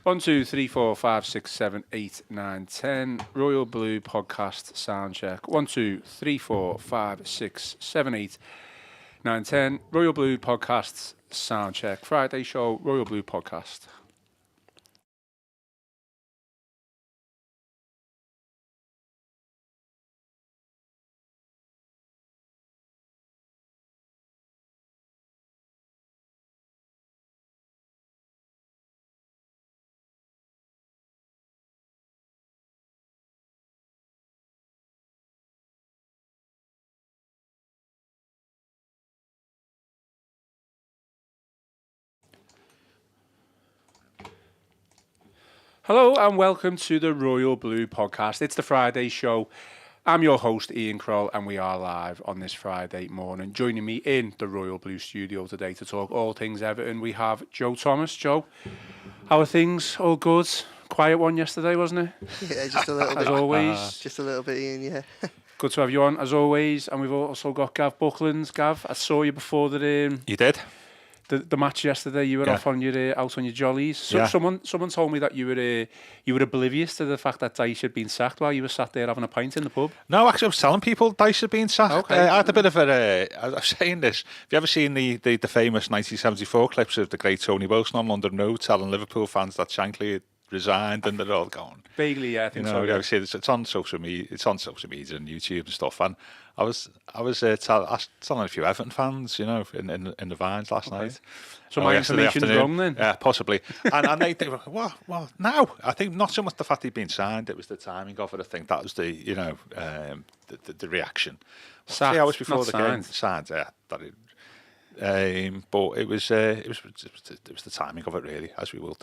1, 2, 3, 4, 5, 6, 7, 8, 9, 10. Royal Blue podcast sound check. 1, 2, 3, 4, 5, 6, 7, 8, 9, 10. Royal Blue podcast sound check. Friday show, Royal Blue podcast. Hello and welcome to the Royal Blue podcast. It's the Friday show. I'm your host Ian Croll and we are live on this Friday morning. Joining me in the Royal Blue studio today to talk all things Everton, we have Joe Thomas. Joe, how are things? All good? Quiet one yesterday, wasn't it? Yeah, just a little bit. As always. Just a little bit, Ian, yeah. Good to have you on, as always. And we've also got Gav Buckland. Gav, I saw you before You did? The match yesterday. You were off on your out on your jollies. So someone told me that you were oblivious to the fact that Dyche had been sacked while you were sat there having a pint in the pub. No, actually, I was telling people Dyche had been sacked. Okay. I had a bit of a. I was saying this. Have you ever seen the famous 1974 clips of the great Tony Wilson on London Road telling Liverpool fans that Shankly had resigned and they're all gone? Vaguely, yeah, I think so. Yeah. It's on social media. It's on social media and YouTube and stuff. And I was telling a few Everton fans, in the Vines last night. So my information's wrong then? Yeah, possibly. and they were, well, no. I think not so much the fact he'd been signed, it was the timing of it. I think that was the reaction. Sacked, 3 hours before the signed. game. Signed, yeah. But it was the timing of it, really, as we will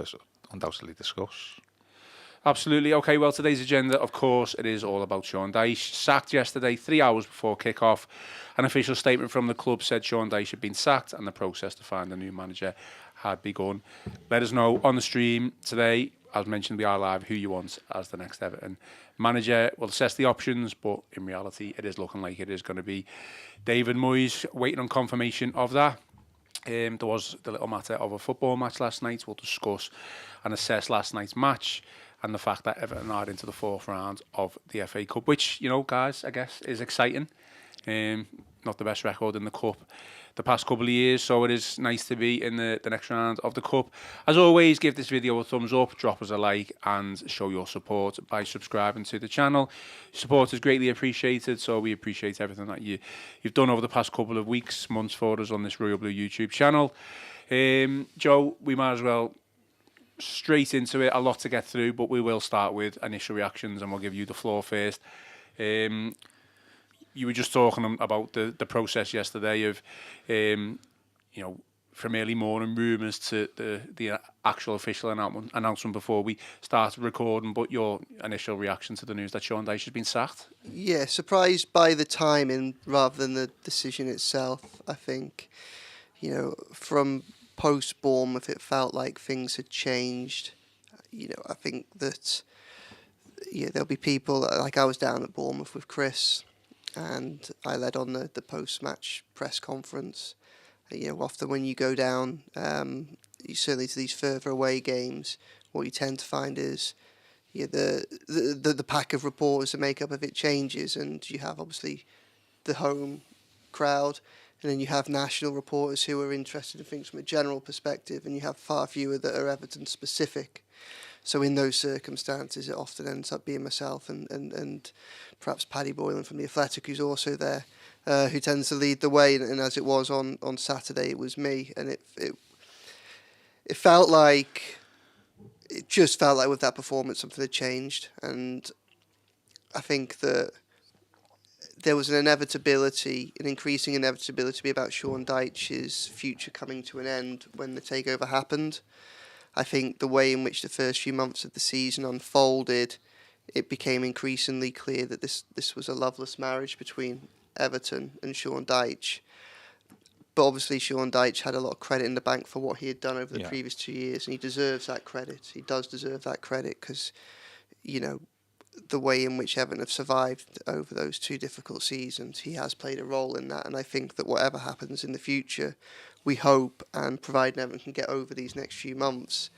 undoubtedly discuss. Absolutely. Okay, well, today's agenda, of course, it is all about Sean Dyche. Sacked yesterday, 3 hours before kick-off. An official statement from the club said Sean Dyche had been sacked and the process to find a new manager had begun. Let us know on the stream today, as mentioned, we are live, who you want as the next Everton manager. We'll assess the options, but in reality, it is looking like it is going to be David Moyes, waiting on confirmation of that. There was the little matter of a football match last night. We'll discuss and assess last night's match and the fact that Everton are into the fourth round of the FA Cup, which, guys, I guess is exciting. Not the best record in the Cup the past couple of years, so it is nice to be in the next round of the Cup. As always, give this video a thumbs up, drop us a like, and show your support by subscribing to the channel. Support is greatly appreciated, so we appreciate everything that you've done over the past couple of weeks, months for us on this Royal Blue YouTube channel. Joe, we might as well straight into it. A lot to get through, but we will start with initial reactions and we'll give you the floor first. You were just talking about the process yesterday of, from early morning rumours to the actual official announcement before we started recording, but your initial reaction to the news that Sean Dyche has been sacked? Yeah, surprised by the timing rather than the decision itself, I think. From post-Bournemouth, it felt like things had changed. I think that there'll be people, like I was down at Bournemouth with Chris, and I led on the post-match press conference. Often when you go down, certainly to these further away games, what you tend to find is the pack of reporters, the makeup of it changes, and you have obviously the home crowd, and then you have national reporters who are interested in things from a general perspective, and you have far fewer that are Everton specific. So in those circumstances, it often ends up being myself and perhaps Paddy Boylan from The Athletic, who's also there, who tends to lead the way. And as it was on Saturday, it was me. And it just felt like with that performance, something had changed. And I think that there was an increasing inevitability about Sean Dyche's future coming to an end when the takeover happened. I think the way in which the first few months of the season unfolded, it became increasingly clear that this was a loveless marriage between Everton and Sean Dyche. But obviously Sean Dyche had a lot of credit in the bank for what he had done over the previous 2 years, and he deserves that credit. He does deserve that credit because, the way in which Everton have survived over those 2 difficult seasons, he has played a role in that. And I think that whatever happens in the future, we hope, and provided Everton can get over these next few months,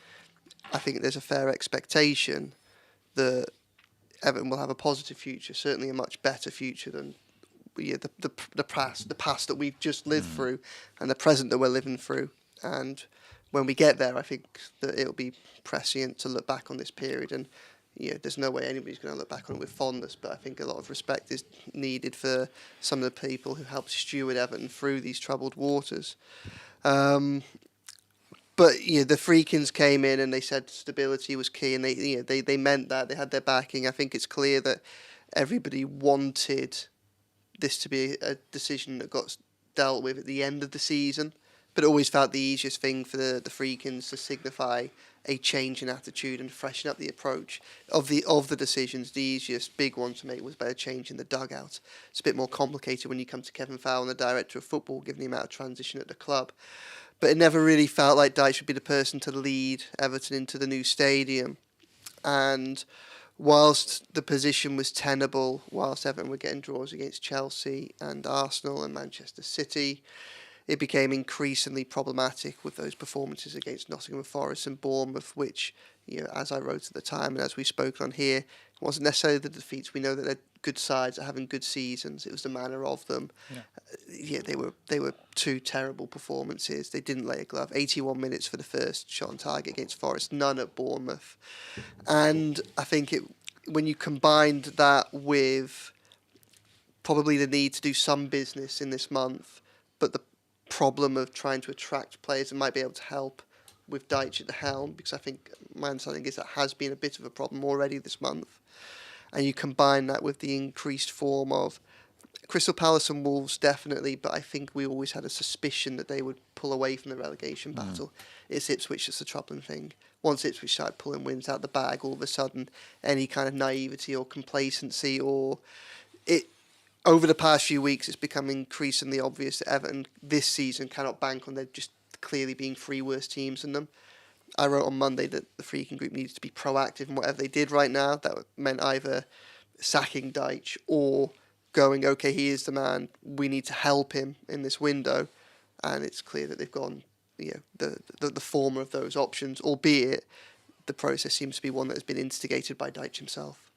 I think there's a fair expectation that Everton will have a positive future, certainly a much better future than the past that we've just lived through, and the present that we're living through. And when we get there, I think that it'll be prescient to look back on this period. And there's no way anybody's going to look back on it with fondness, but I think a lot of respect is needed for some of the people who helped steward Everton through these troubled waters. But the Friedkins came in and they said stability was key, and they meant that. They had their backing. I think it's clear that everybody wanted this to be a decision that got dealt with at the end of the season, but it always felt the easiest thing for the Friedkins to signify a change in attitude and freshen up the approach of the decisions. The easiest big one to make was about a change in the dugout. It's a bit more complicated when you come to Kevin Fowler, the director of football, given the amount of transition at the club. But it never really felt like Dyche would be the person to lead Everton into the new stadium. And whilst the position was tenable, whilst Everton were getting draws against Chelsea and Arsenal and Manchester City, it became increasingly problematic with those performances against Nottingham Forest and Bournemouth, which, as I wrote at the time and as we've spoken on here, it wasn't necessarily the defeats. We know that they're good sides, are having good seasons. It was the manner of them. They were two terrible performances. They didn't lay a glove. 81 minutes for the first shot on target against Forest, none at Bournemouth. And I think when you combined that with probably the need to do some business in this month, but the problem of trying to attract players that might be able to help with Dyche at the helm, because I think my understanding is that has been a bit of a problem already this month. And you combine that with the increased form of Crystal Palace and Wolves, definitely, but I think we always had a suspicion that they would pull away from the relegation battle. It's Ipswich that's the troubling thing. Once Ipswich started pulling wins out the bag, all of a sudden, any kind of naivety or complacency over the past few weeks, it's become increasingly obvious that Everton this season cannot bank on there just clearly being three worse teams than them. I wrote on Monday that the Friedkin group needed to be proactive in whatever they did right now. That meant either sacking Dyche or going, okay, he is the man, we need to help him in this window. And it's clear that they've gone the former of those options, albeit the process seems to be one that has been instigated by Dyche himself.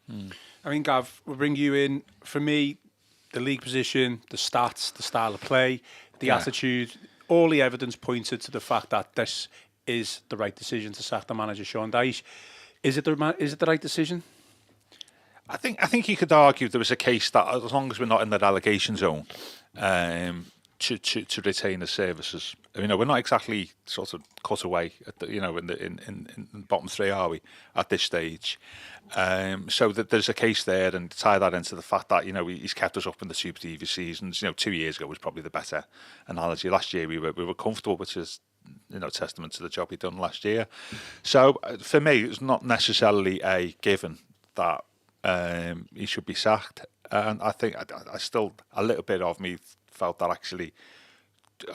I mean, Gav, we'll bring you in. For me, the league position, the stats, the style of play, the attitude, all the evidence pointed to the fact that this is the right decision to sack the manager, Sean Dyche. Is it the right decision? I think you could argue there was a case that as long as we're not in the relegation zone, to retain the services. I mean, we're not exactly sort of cut away at the, in the bottom three, are we, at this stage? So that there's a case there, and tie that into the fact that he's kept us up in the two previous seasons. 2 years ago was probably the better analogy. Last year we were comfortable, which is testament to the job he'd done last year. So for me, it's not necessarily a given that he should be sacked, and I think I still a little bit of me felt that actually,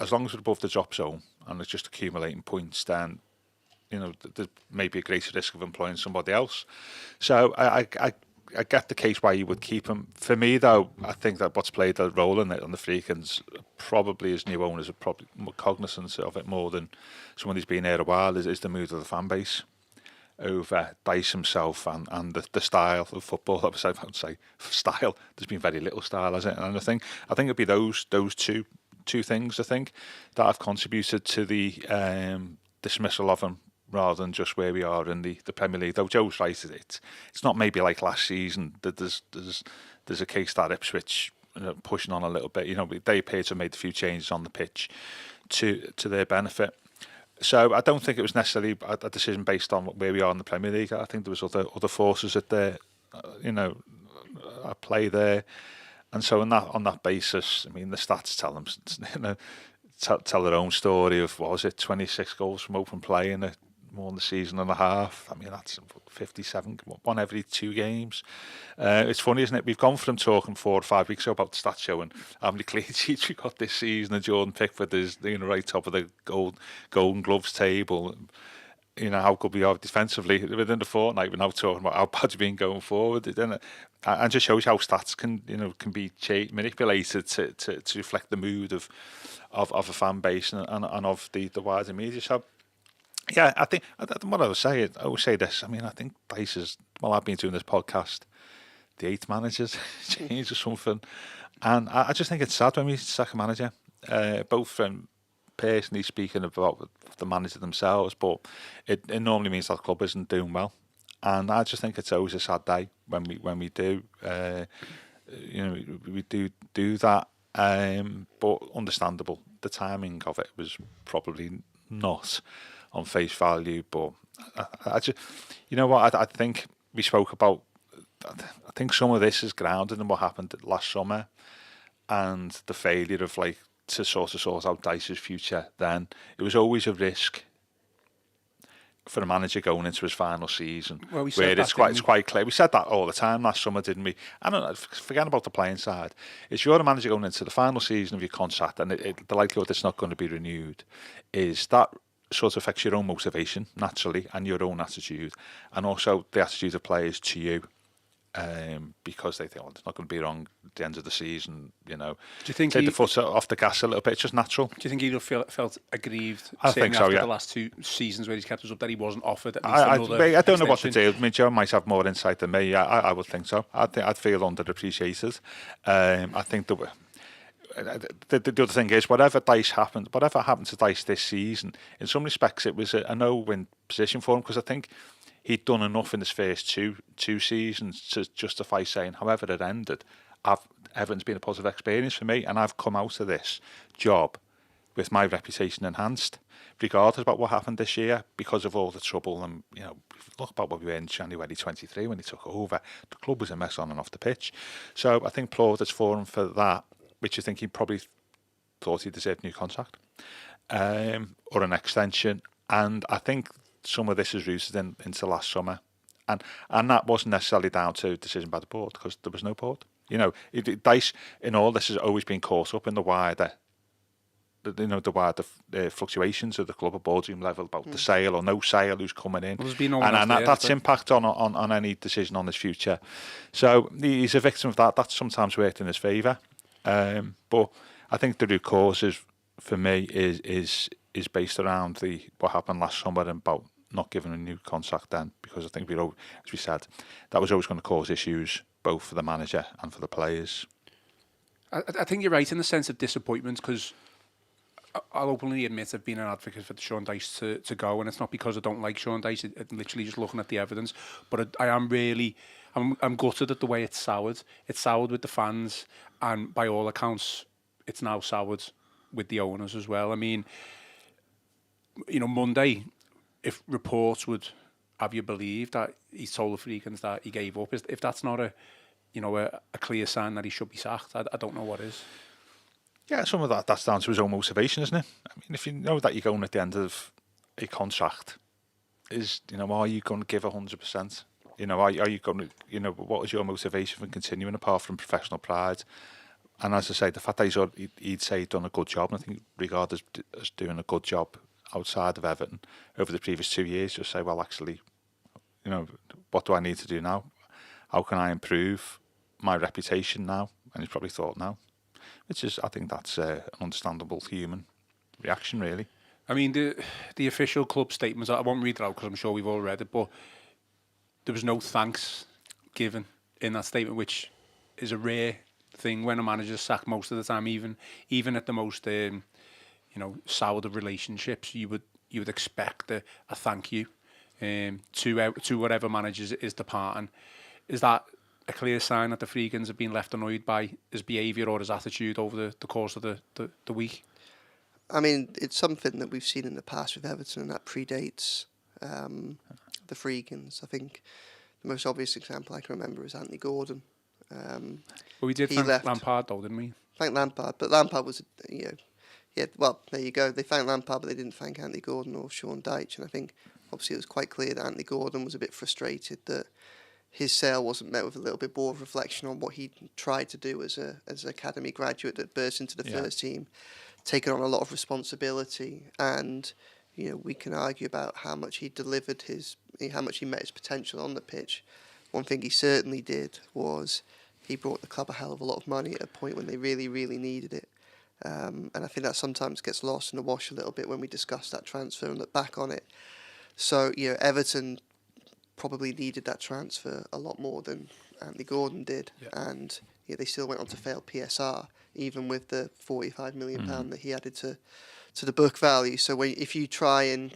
as long as we're above the drop zone and it's just accumulating points, then there may be a greater risk of employing somebody else. So I get the case why you would keep him. For me, though, I think that what's played a role in it on the Friedkins, probably as new owners are probably more cognizant of it more than someone who's been here a while, is the mood of the fan base over Dyche himself and the style of football. I would say style. There's been very little style, has it? And I think it'd be those two things, I think, that have contributed to the dismissal of him, rather than just where we are in the Premier League. Though Joe's right, it's not maybe like last season that there's a case that Ipswich pushing on a little bit. They appear to have made a few changes on the pitch to their benefit. So I don't think it was necessarily a decision based on where we are in the Premier League. I think there was other forces at there, at play there, and so on that basis, I mean, the stats tell them, tell their own story of 26 goals from open play in more than a season and a half. I mean, that's 57, one every 2 games. It's funny, isn't it? We've gone from talking 4 or 5 weeks ago about the stats showing how many clean sheets we got this season, and Jordan Pickford is right top of the Golden Gloves table. How good we are defensively within the fortnight. We're now talking about how bad we've been going forward, isn't it? And just shows how stats can be manipulated to reflect the mood of a fan base and of the wider media. So Yeah, I think what I would say this. I mean, I think Dyche is. Well, I've been doing this podcast, the 8th manager's change or something, and I just think it's sad when we sack a manager, both from personally speaking about the manager themselves, but it normally means that the club isn't doing well, and I just think it's always a sad day when we do, we do that, but understandable. The timing of it was probably not on face value, but I just, you know what, I think we spoke about. I think some of this is grounded in what happened last summer and the failure of to sort out Dyche's future. Then it was always a risk for a manager going into his final season, well, we said it's quite clear. We said that all the time last summer, didn't we? I don't know. Forget about the playing side. If you're a manager going into the final season of your contract and the likelihood it's not going to be renewed, is that sort of affects your own motivation naturally and your own attitude, and also the attitude of players to you, because they think, well, it's not going to be wrong at the end of the season. Do you think take the foot off the gas a little bit? It's just natural. Do you think he'd felt aggrieved? I think so. After Yeah. the last 2 seasons where he's kept us up, that he wasn't offered at least I another don't know what to extension? do. I mean, Joe might have more insight than me. I would think so. I'd feel underappreciated. I think the other thing is, whatever happened to Dyche this season, in some respects it was a no-win position for him, because I think he'd done enough in his first two seasons to justify saying, however it ended, Everton's been a positive experience for me, and I've come out of this job with my reputation enhanced, regardless about what happened this year, because of all the trouble. And look about what we were in January 23 when he took over. The club was a mess on and off the pitch. So I think plaudits for him for that, which I think he probably thought he deserved a new contract, or an extension. And I think some of this is rooted into last summer, and that wasn't necessarily down to a decision by the board, because there was no board. Dyche in all this has always been caught up in the wider fluctuations of the club at boardroom level about the sale or no sale, who's coming in, well, there's been no and that's impact on any decision on his future. So he's a victim of that. That's sometimes worked in his favour, but I think the root causes for me is based around what happened last summer and about not giving a new contract then, because I think as we said, that was always going to cause issues both for the manager and for the players. I think you're right in the sense of disappointment, because I'll openly admit I've been an advocate for Sean Dyche to go, and it's not because I don't like Sean Dyche. It's literally just looking at the evidence. But I am really, I'm gutted at the way it's soured. It's soured with the fans, and by all accounts, it's now soured with the owners as well. I mean, Monday, if reports would have you believe that he told the Friedkins that he gave up, if that's not a clear sign that he should be sacked, I don't know what is. Yeah, some of that's down to his own motivation, isn't it? I mean, if you know that you're going at the end of a contract, are you going to give 100%? Are you going to, what is your motivation for continuing apart from professional pride? And as I say, the fact that he'd say he'd done a good job, and I think regarded as doing a good job outside of Everton over the previous 2 years, just say, well, actually, what do I need to do now? How can I improve my reputation now? And he's probably thought now. I think that's an understandable human reaction, really. I mean, the official club statements, I won't read it out because I'm sure we've all read it, but there was no thanks given in that statement, which is a rare thing when a manager's sacked most of the time. Even at the most soured of relationships, you would expect a thank you to whatever manager is departing. Is that a clear sign that the Friedkins have been left annoyed by his behaviour or his attitude over the course of the week? I mean, it's something that we've seen in the past with Everton, and that predates the Friedkins. I think the most obvious example I can remember is Anthony Gordon. Well, we did thank Lampard, though, didn't we? Thank Lampard, but Lampard was, well, there you go. They thanked Lampard, but they didn't thank Anthony Gordon or Sean Dyche. And I think, obviously, it was quite clear that Anthony Gordon was a bit frustrated that his sale wasn't met with a little bit more of reflection on what he tried to do as an academy graduate that burst into the first team, taking on a lot of responsibility. And we can argue about how much he delivered how much he met his potential on the pitch. One thing he certainly did was he brought the club a hell of a lot of money at a point when they really, really needed it. And I think that sometimes gets lost in the wash a little bit when we discuss that transfer and look back on it. So, Everton probably needed that transfer a lot more than Anthony Gordon did. Yeah. And they still went on to fail PSR, even with the £45 million that he added to the book value. So if you try and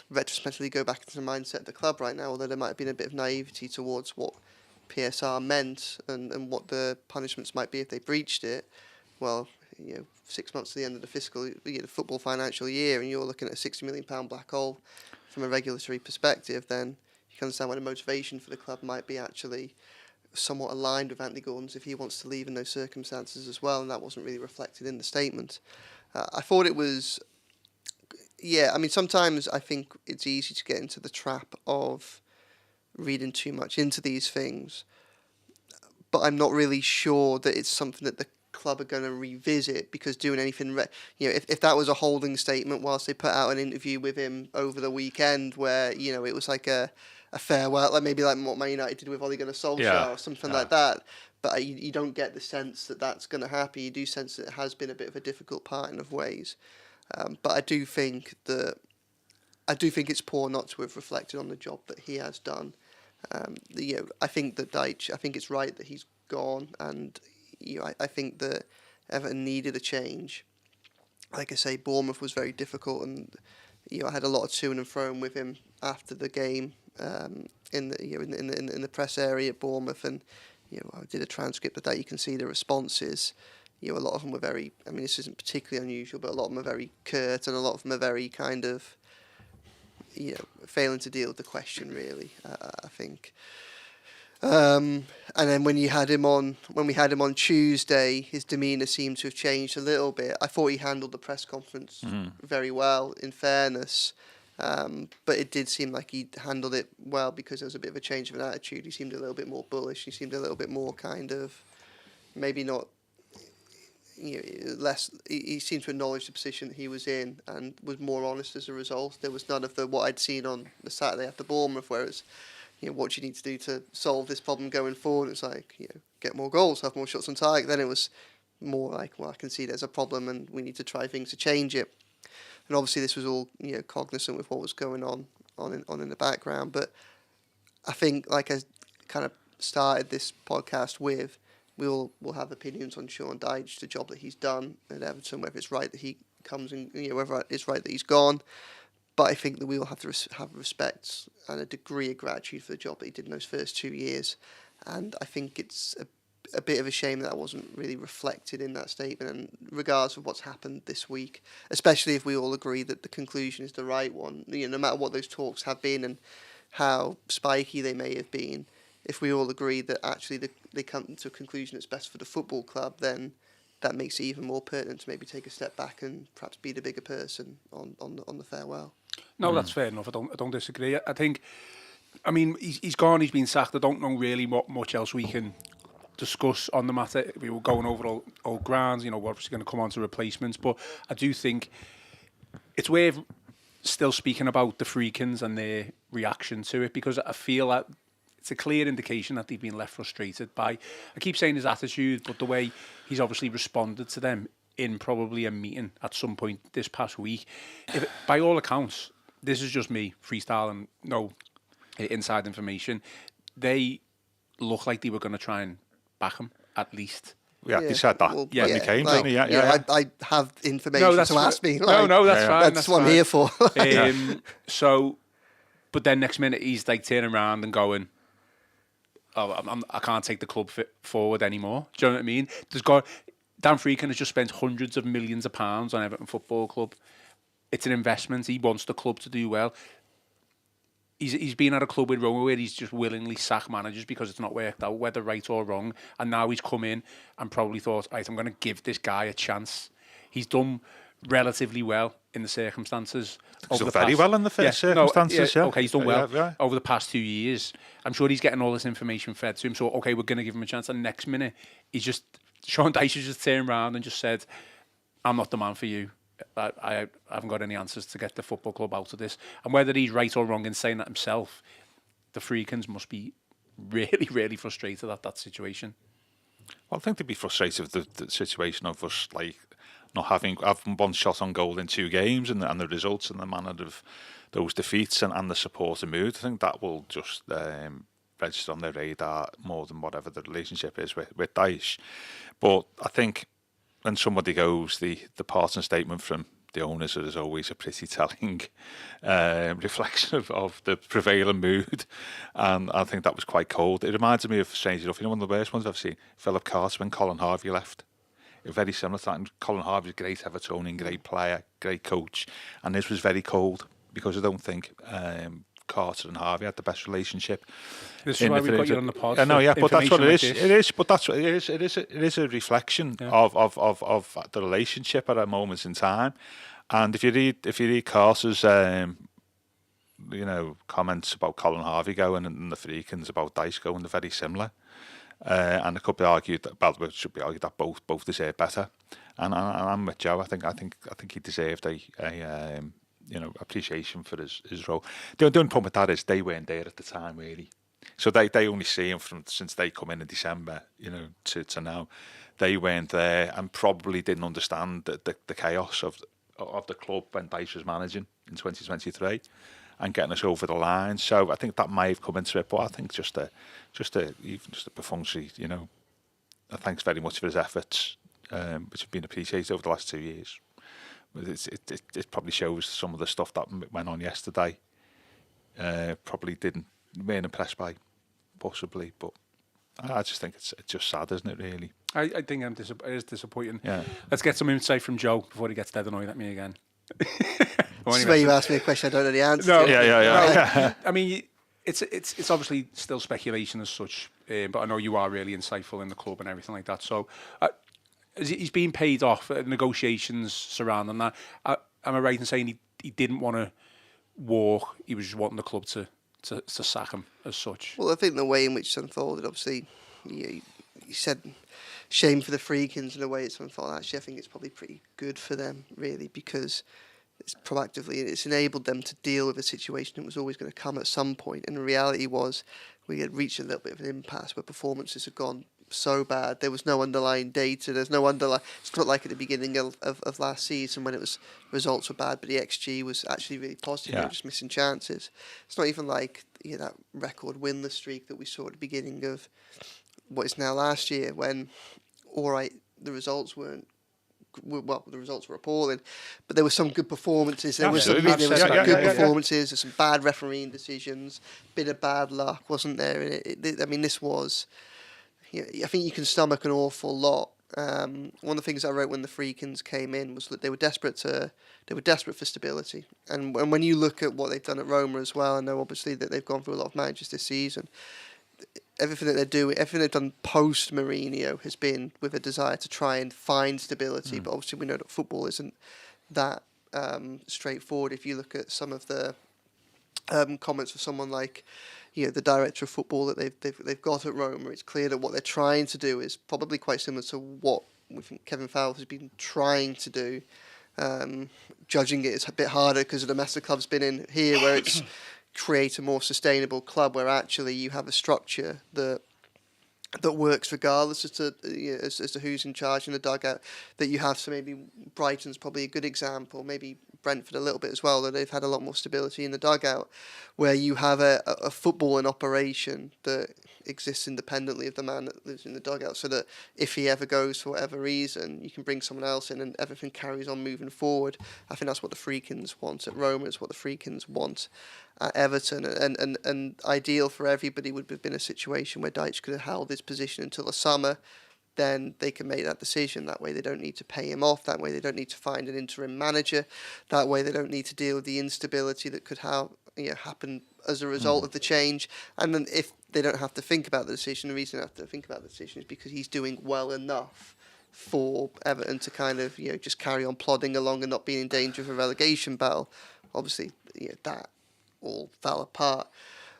retrospectively go back into the mindset of the club right now, although there might have been a bit of naivety towards what PSR meant and what the punishments might be if they breached it, well, 6 months to the end of the football financial year, and you're looking at a £60 million black hole from a regulatory perspective, then you can understand why the motivation for the club might be actually somewhat aligned with Anthony Gordon's if he wants to leave in those circumstances as well, and that wasn't really reflected in the statement. I thought it was, sometimes I think it's easy to get into the trap of reading too much into these things, but I'm not really sure that it's something that the club are going to revisit, because doing anything, if that was a holding statement whilst they put out an interview with him over the weekend where, it was like a farewell, like maybe like what Man United did with Ole Gunnar Solskjaer or something like that, but you don't get the sense that that's going to happen. You do sense that it has been a bit of a difficult parting of ways, but I do think it's poor not to have reflected on the job that he has done. I think that Dyche, I think it's right that he's gone, and I think that Everton needed a change. Like I say, Bournemouth was very difficult, and I had a lot of to and fro with him after the game in the press area at Bournemouth, and I did a transcript of that. You can see the responses. A lot of them were very. I mean, this isn't particularly unusual, but a lot of them are very curt, and a lot of them are very kind of, failing to deal with the question. Really, I think. And then when we had him on Tuesday, his demeanour seemed to have changed a little bit. I thought he handled the press conference very well, in fairness. But it did seem like he handled it well because there was a bit of a change of an attitude. He seemed a little bit more bullish. He seemed a little bit more kind of, maybe not, less. He seemed to acknowledge the position that he was in and was more honest as a result. There was none of what I'd seen on the Saturday after Bournemouth, where it's, what do you need to do to solve this problem going forward? It's like, get more goals, have more shots on target. Then it was more like, well, I can see there's a problem and we need to try things to change it. And obviously this was all, cognizant with what was going on in the background. But I think, like I kind of started this podcast with, we'll have opinions on Sean Dyche, the job that he's done at Everton, whether it's right that he comes in, whether it's right that he's gone. But I think that we will have to have respect and a degree of gratitude for the job that he did in those first 2 years. And I think it's a bit of a shame that wasn't really reflected in that statement. And regardless of what's happened this week, especially if we all agree that the conclusion is the right one, no matter what those talks have been and how spiky they may have been, if we all agree that actually they come to a conclusion that's best for the football club, then that makes it even more pertinent to maybe take a step back and perhaps be the bigger person on the farewell. No, that's fair enough. I don't disagree. I think, he's gone, he's been sacked. I don't know really what much else we can discuss on the matter. We were going over old grounds, we're obviously going to come on to replacements, but I do think it's worth still speaking about the Friedkins and their reaction to it, because I feel that it's a clear indication that they've been left frustrated by, I keep saying his attitude, but the way he's obviously responded to them in probably a meeting at some point this past week. By all accounts, this is just me freestyling, no inside information, they look like they were going to try and back him at least. Yeah, he said that. Well, yeah, he came, didn't he? I have information to ask me. Like, that's fine. That's what I'm here for. So, but then next minute he's like turning around and going, I can't take the club forward anymore. Do you know what I mean? Dan Friedkin has just spent hundreds of millions of pounds on Everton Football Club. It's an investment. He wants the club to do well. He's been at a club with Roma where he's just willingly sacked managers because it's not worked out, whether right or wrong. And now he's come in and probably thought, right, I'm going to give this guy a chance. He's done relatively well in the circumstances. He's done very well in the circumstances, Okay, he's done well over the past 2 years. I'm sure he's getting all this information fed to him. So, okay, we're going to give him a chance. And next minute, Sean Dyche has just turned around and just said, I'm not the man for you. I haven't got any answers to get the football club out of this. And whether he's right or wrong in saying that himself, the Friedkins must be really, really frustrated at that situation. Well, I think they'd be frustrated with the situation of us, like, not having one shot on goal in 2 games, and the results and the manner of those defeats and the supporter mood, I think that will just register on their radar more than whatever the relationship is with Dyche. But I think when somebody goes, the parting statement from the owners is always a pretty telling reflection of the prevailing mood, and I think that was quite cold. It reminds me of, strange enough, one of the worst ones I've seen, Philip Carter when Colin Harvey left. Very similar to that. And Colin Harvey's a great Evertonian, great player, great coach, and this was very cold because I don't think Carter and Harvey had the best relationship. This is why we got you on the pod. I know, yeah, but that's what it is. Like it is, but that's what it is. It is a reflection of the relationship at a moment in time. And if you read Carter's comments about Colin Harvey going and the Friedkins about Dyche going, they're very similar. And it could be argued that, it should be argued that both deserve better. And I'm with Joe. I think he deserved a appreciation for his role. The only problem with that is they weren't there at the time, really. So they only see him since they come in December, to now. They weren't there and probably didn't understand the chaos of the club when Dyche was managing in 2023 and getting us over the line. So I think that may have come into it, but I think just a performance, thanks very much for his efforts, which have been appreciated over the last 2 years. It probably shows some of the stuff that went on yesterday. Probably weren't impressed by, possibly, but I just think it's just sad, isn't it? Really. I think it is disappointing. Yeah. Let's get some insight from Joe before he gets dead annoyed at me again. This is where you ask me a question I don't know the answer to. Yeah. I mean, it's obviously still speculation as such, but I know you are really insightful in the club and everything like that. So he's being paid off. Negotiations surrounding that. Am I right in saying he didn't want to walk? He was just wanting the club to sack him as such. Well, I think the way in which it's unfolded, obviously, he said shame for the Friedkins in the way it's unfolded. Actually, I think it's probably pretty good for them, really, because it's enabled them to deal with a situation that was always going to come at some point. And the reality was we had reached a little bit of an impasse where performances had gone so bad. There was no underlying data. There's no it's not like at the beginning of last season when results were bad, but the XG was actually really positive. They were just missing chances. It's not even like that record winless streak that we saw at the beginning of what is now last year, when the results weren't. Well, the results were appalling, but there were some good performances. There were some good performances. There's some bad refereeing decisions, bit of bad luck, wasn't there? I mean, this was. I think you can stomach an awful lot. One of the things I wrote when the Friedkins came in was that they were desperate for stability. And when you look at what they've done at Roma as well, I know obviously that they've gone through a lot of managers this season. Everything that they're doing, everything they've done post Mourinho has been with a desire to try and find stability. But obviously we know that football isn't that straightforward. If you look at some of the comments of someone like, the director of football that they've got at Roma, it's clear that what they're trying to do is probably quite similar to what we think Kevin Fowler has been trying to do. Judging it is a bit harder because of the mess the club's been in here, where it's create a more sustainable club where actually you have a structure that works regardless as to who's in charge in the dugout that you have. So maybe Brighton's probably a good example, maybe Brentford a little bit as well, that they've had a lot more stability in the dugout, where you have a football in operation that exists independently of the man that lives in the dugout, so that if he ever goes for whatever reason, you can bring someone else in and everything carries on moving forward. I think that's what the Friedkins want at Roma. It's what the Friedkins want at Everton, and ideal for everybody would have been a situation where Dyche could have held his position until the summer. Then they can make that decision. That way they don't need to pay him off. That way they don't need to find an interim manager. That way they don't need to deal with the instability that could happen as a result of the change. And then if they don't have to think about the decision, the reason they have to think about the decision is because he's doing well enough for Everton to kind of just carry on plodding along and not being in danger of a relegation battle. Obviously, that all fell apart.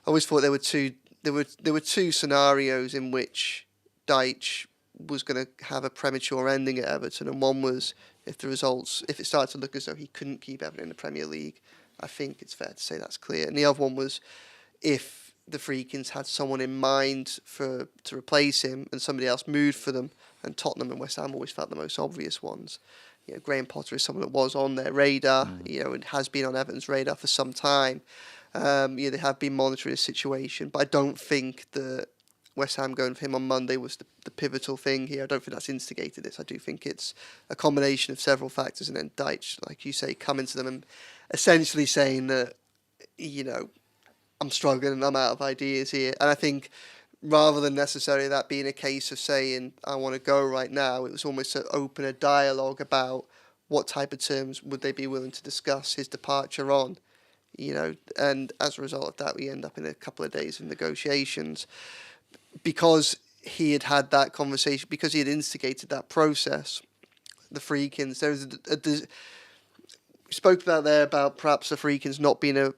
I always thought there were two scenarios in which Dyche was going to have a premature ending at Everton, and one was if it started to look as though he couldn't keep Everton in the Premier League. I think it's fair to say that's clear. And the other one was if the Friedkins had someone in mind to replace him and somebody else moved for them, and Tottenham and West Ham always felt the most obvious ones. Graham Potter is someone that was on their radar, and has been on Everton's radar for some time. They have been monitoring the situation, but I don't think that West Ham going for him on Monday was the pivotal thing here. I don't think that's instigated this. I do think it's a combination of several factors, and then Dyche, like you say, coming to them and essentially saying that, I'm struggling and I'm out of ideas here. And I think rather than necessarily that being a case of saying, I want to go right now, it was almost to open a dialogue about what type of terms would they be willing to discuss his departure on, and as a result of that, we end up in a couple of days of negotiations. Because he had that conversation, because he had instigated that process, the Friedkins, there was we spoke about perhaps the Friedkins not being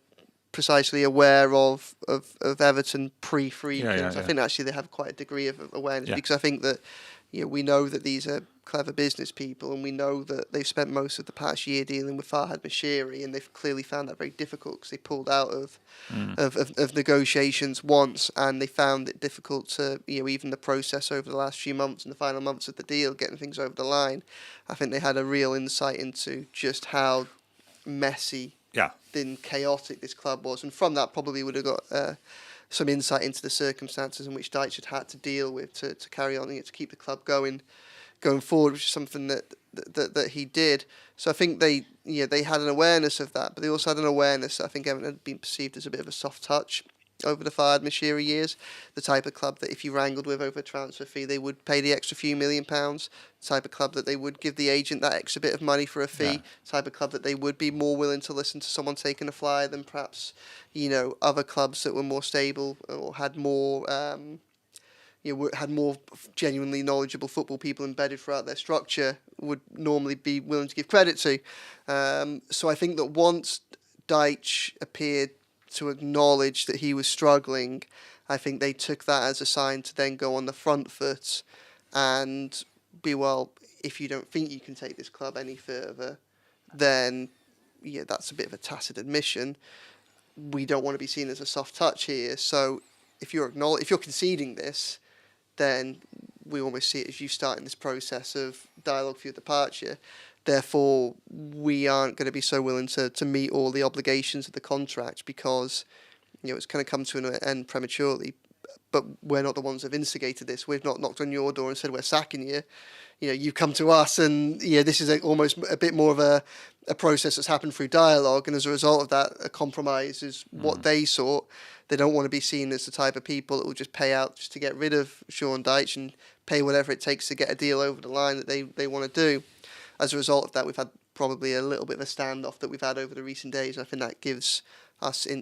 precisely aware of Everton pre-Friedkins. Yeah. I think actually they have quite a degree of awareness, because I think that we know that these are clever business people, and we know that they've spent most of the past year dealing with Farhad Moshiri, and they've clearly found that very difficult because they pulled out of negotiations once, and they found it difficult to even the process over the last few months and the final months of the deal, getting things over the line. I think they had a real insight into just how messy then chaotic this club was, and from that probably would have got some insight into the circumstances in which Dyche had to deal with to carry on, to keep the club going forward, which is something that he did. So I think they had an awareness of that, but they also had an awareness that I think Everton had been perceived as a bit of a soft touch over the Farhad Moshiri years, the type of club that if you wrangled with over a transfer fee, they would pay the extra few £1 million, the type of club that they would give the agent that extra bit of money for a fee, type of club that they would be more willing to listen to someone taking a flyer than perhaps, other clubs that were more stable or had more, had more genuinely knowledgeable football people embedded throughout their structure would normally be willing to give credit to. So I think that once Dyche appeared to acknowledge that he was struggling, I think they took that as a sign to then go on the front foot and be, well, if you don't think you can take this club any further, then that's a bit of a tacit admission. We don't want to be seen as a soft touch here. So if you're conceding this, then we almost see it as you starting this process of dialogue for your departure. Therefore, we aren't going to be so willing to meet all the obligations of the contract because, it's going to come to an end prematurely. But we're not the ones that have instigated this. We've not knocked on your door and said we're sacking you. You've come to us, and this is almost a bit more of a process that's happened through dialogue. And as a result of that, a compromise is what they sought. They don't want to be seen as the type of people that will just pay out just to get rid of Sean Dyche and pay whatever it takes to get a deal over the line that they want to do. As a result of that, we've had probably a little bit of a standoff that we've had over the recent days. I think that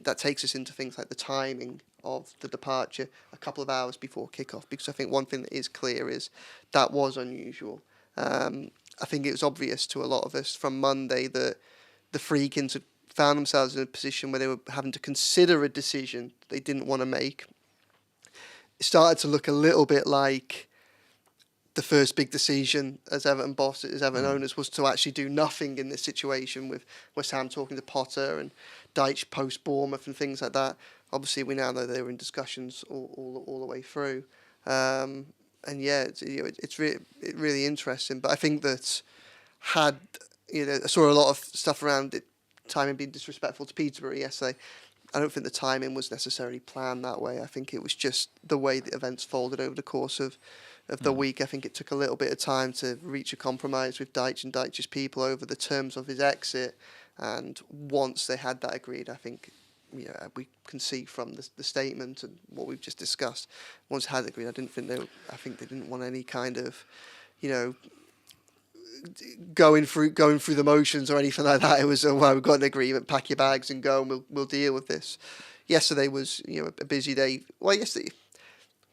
that takes us into things like the timing of the departure a couple of hours before kickoff, because I think one thing that is clear is that was unusual. I think it was obvious to a lot of us from Monday that the Friedkins had found themselves in a position where they were having to consider a decision they didn't want to make. It started to look a little bit like the first big decision as Everton bosses, as Everton owners, was to actually do nothing in this situation, with West Ham talking to Potter and Dyche post Bournemouth and things like that. Obviously, we now know they were in discussions all the way through. It's really interesting. But I think that I saw a lot of stuff around it, timing being disrespectful to Peterborough yesterday. I don't think the timing was necessarily planned that way. I think it was just the way the events folded over the course of the week. I think it took a little bit of time to reach a compromise with Dyche and Dyche's people over the terms of his exit. And once they had that agreed, I think we can see from the statement and what we've just discussed. Once it had agreed, I think they didn't want any kind of, going through the motions or anything like that. It was, well, we've got an agreement, pack your bags and go, and we'll deal with this. Yesterday was a busy day. Well, yesterday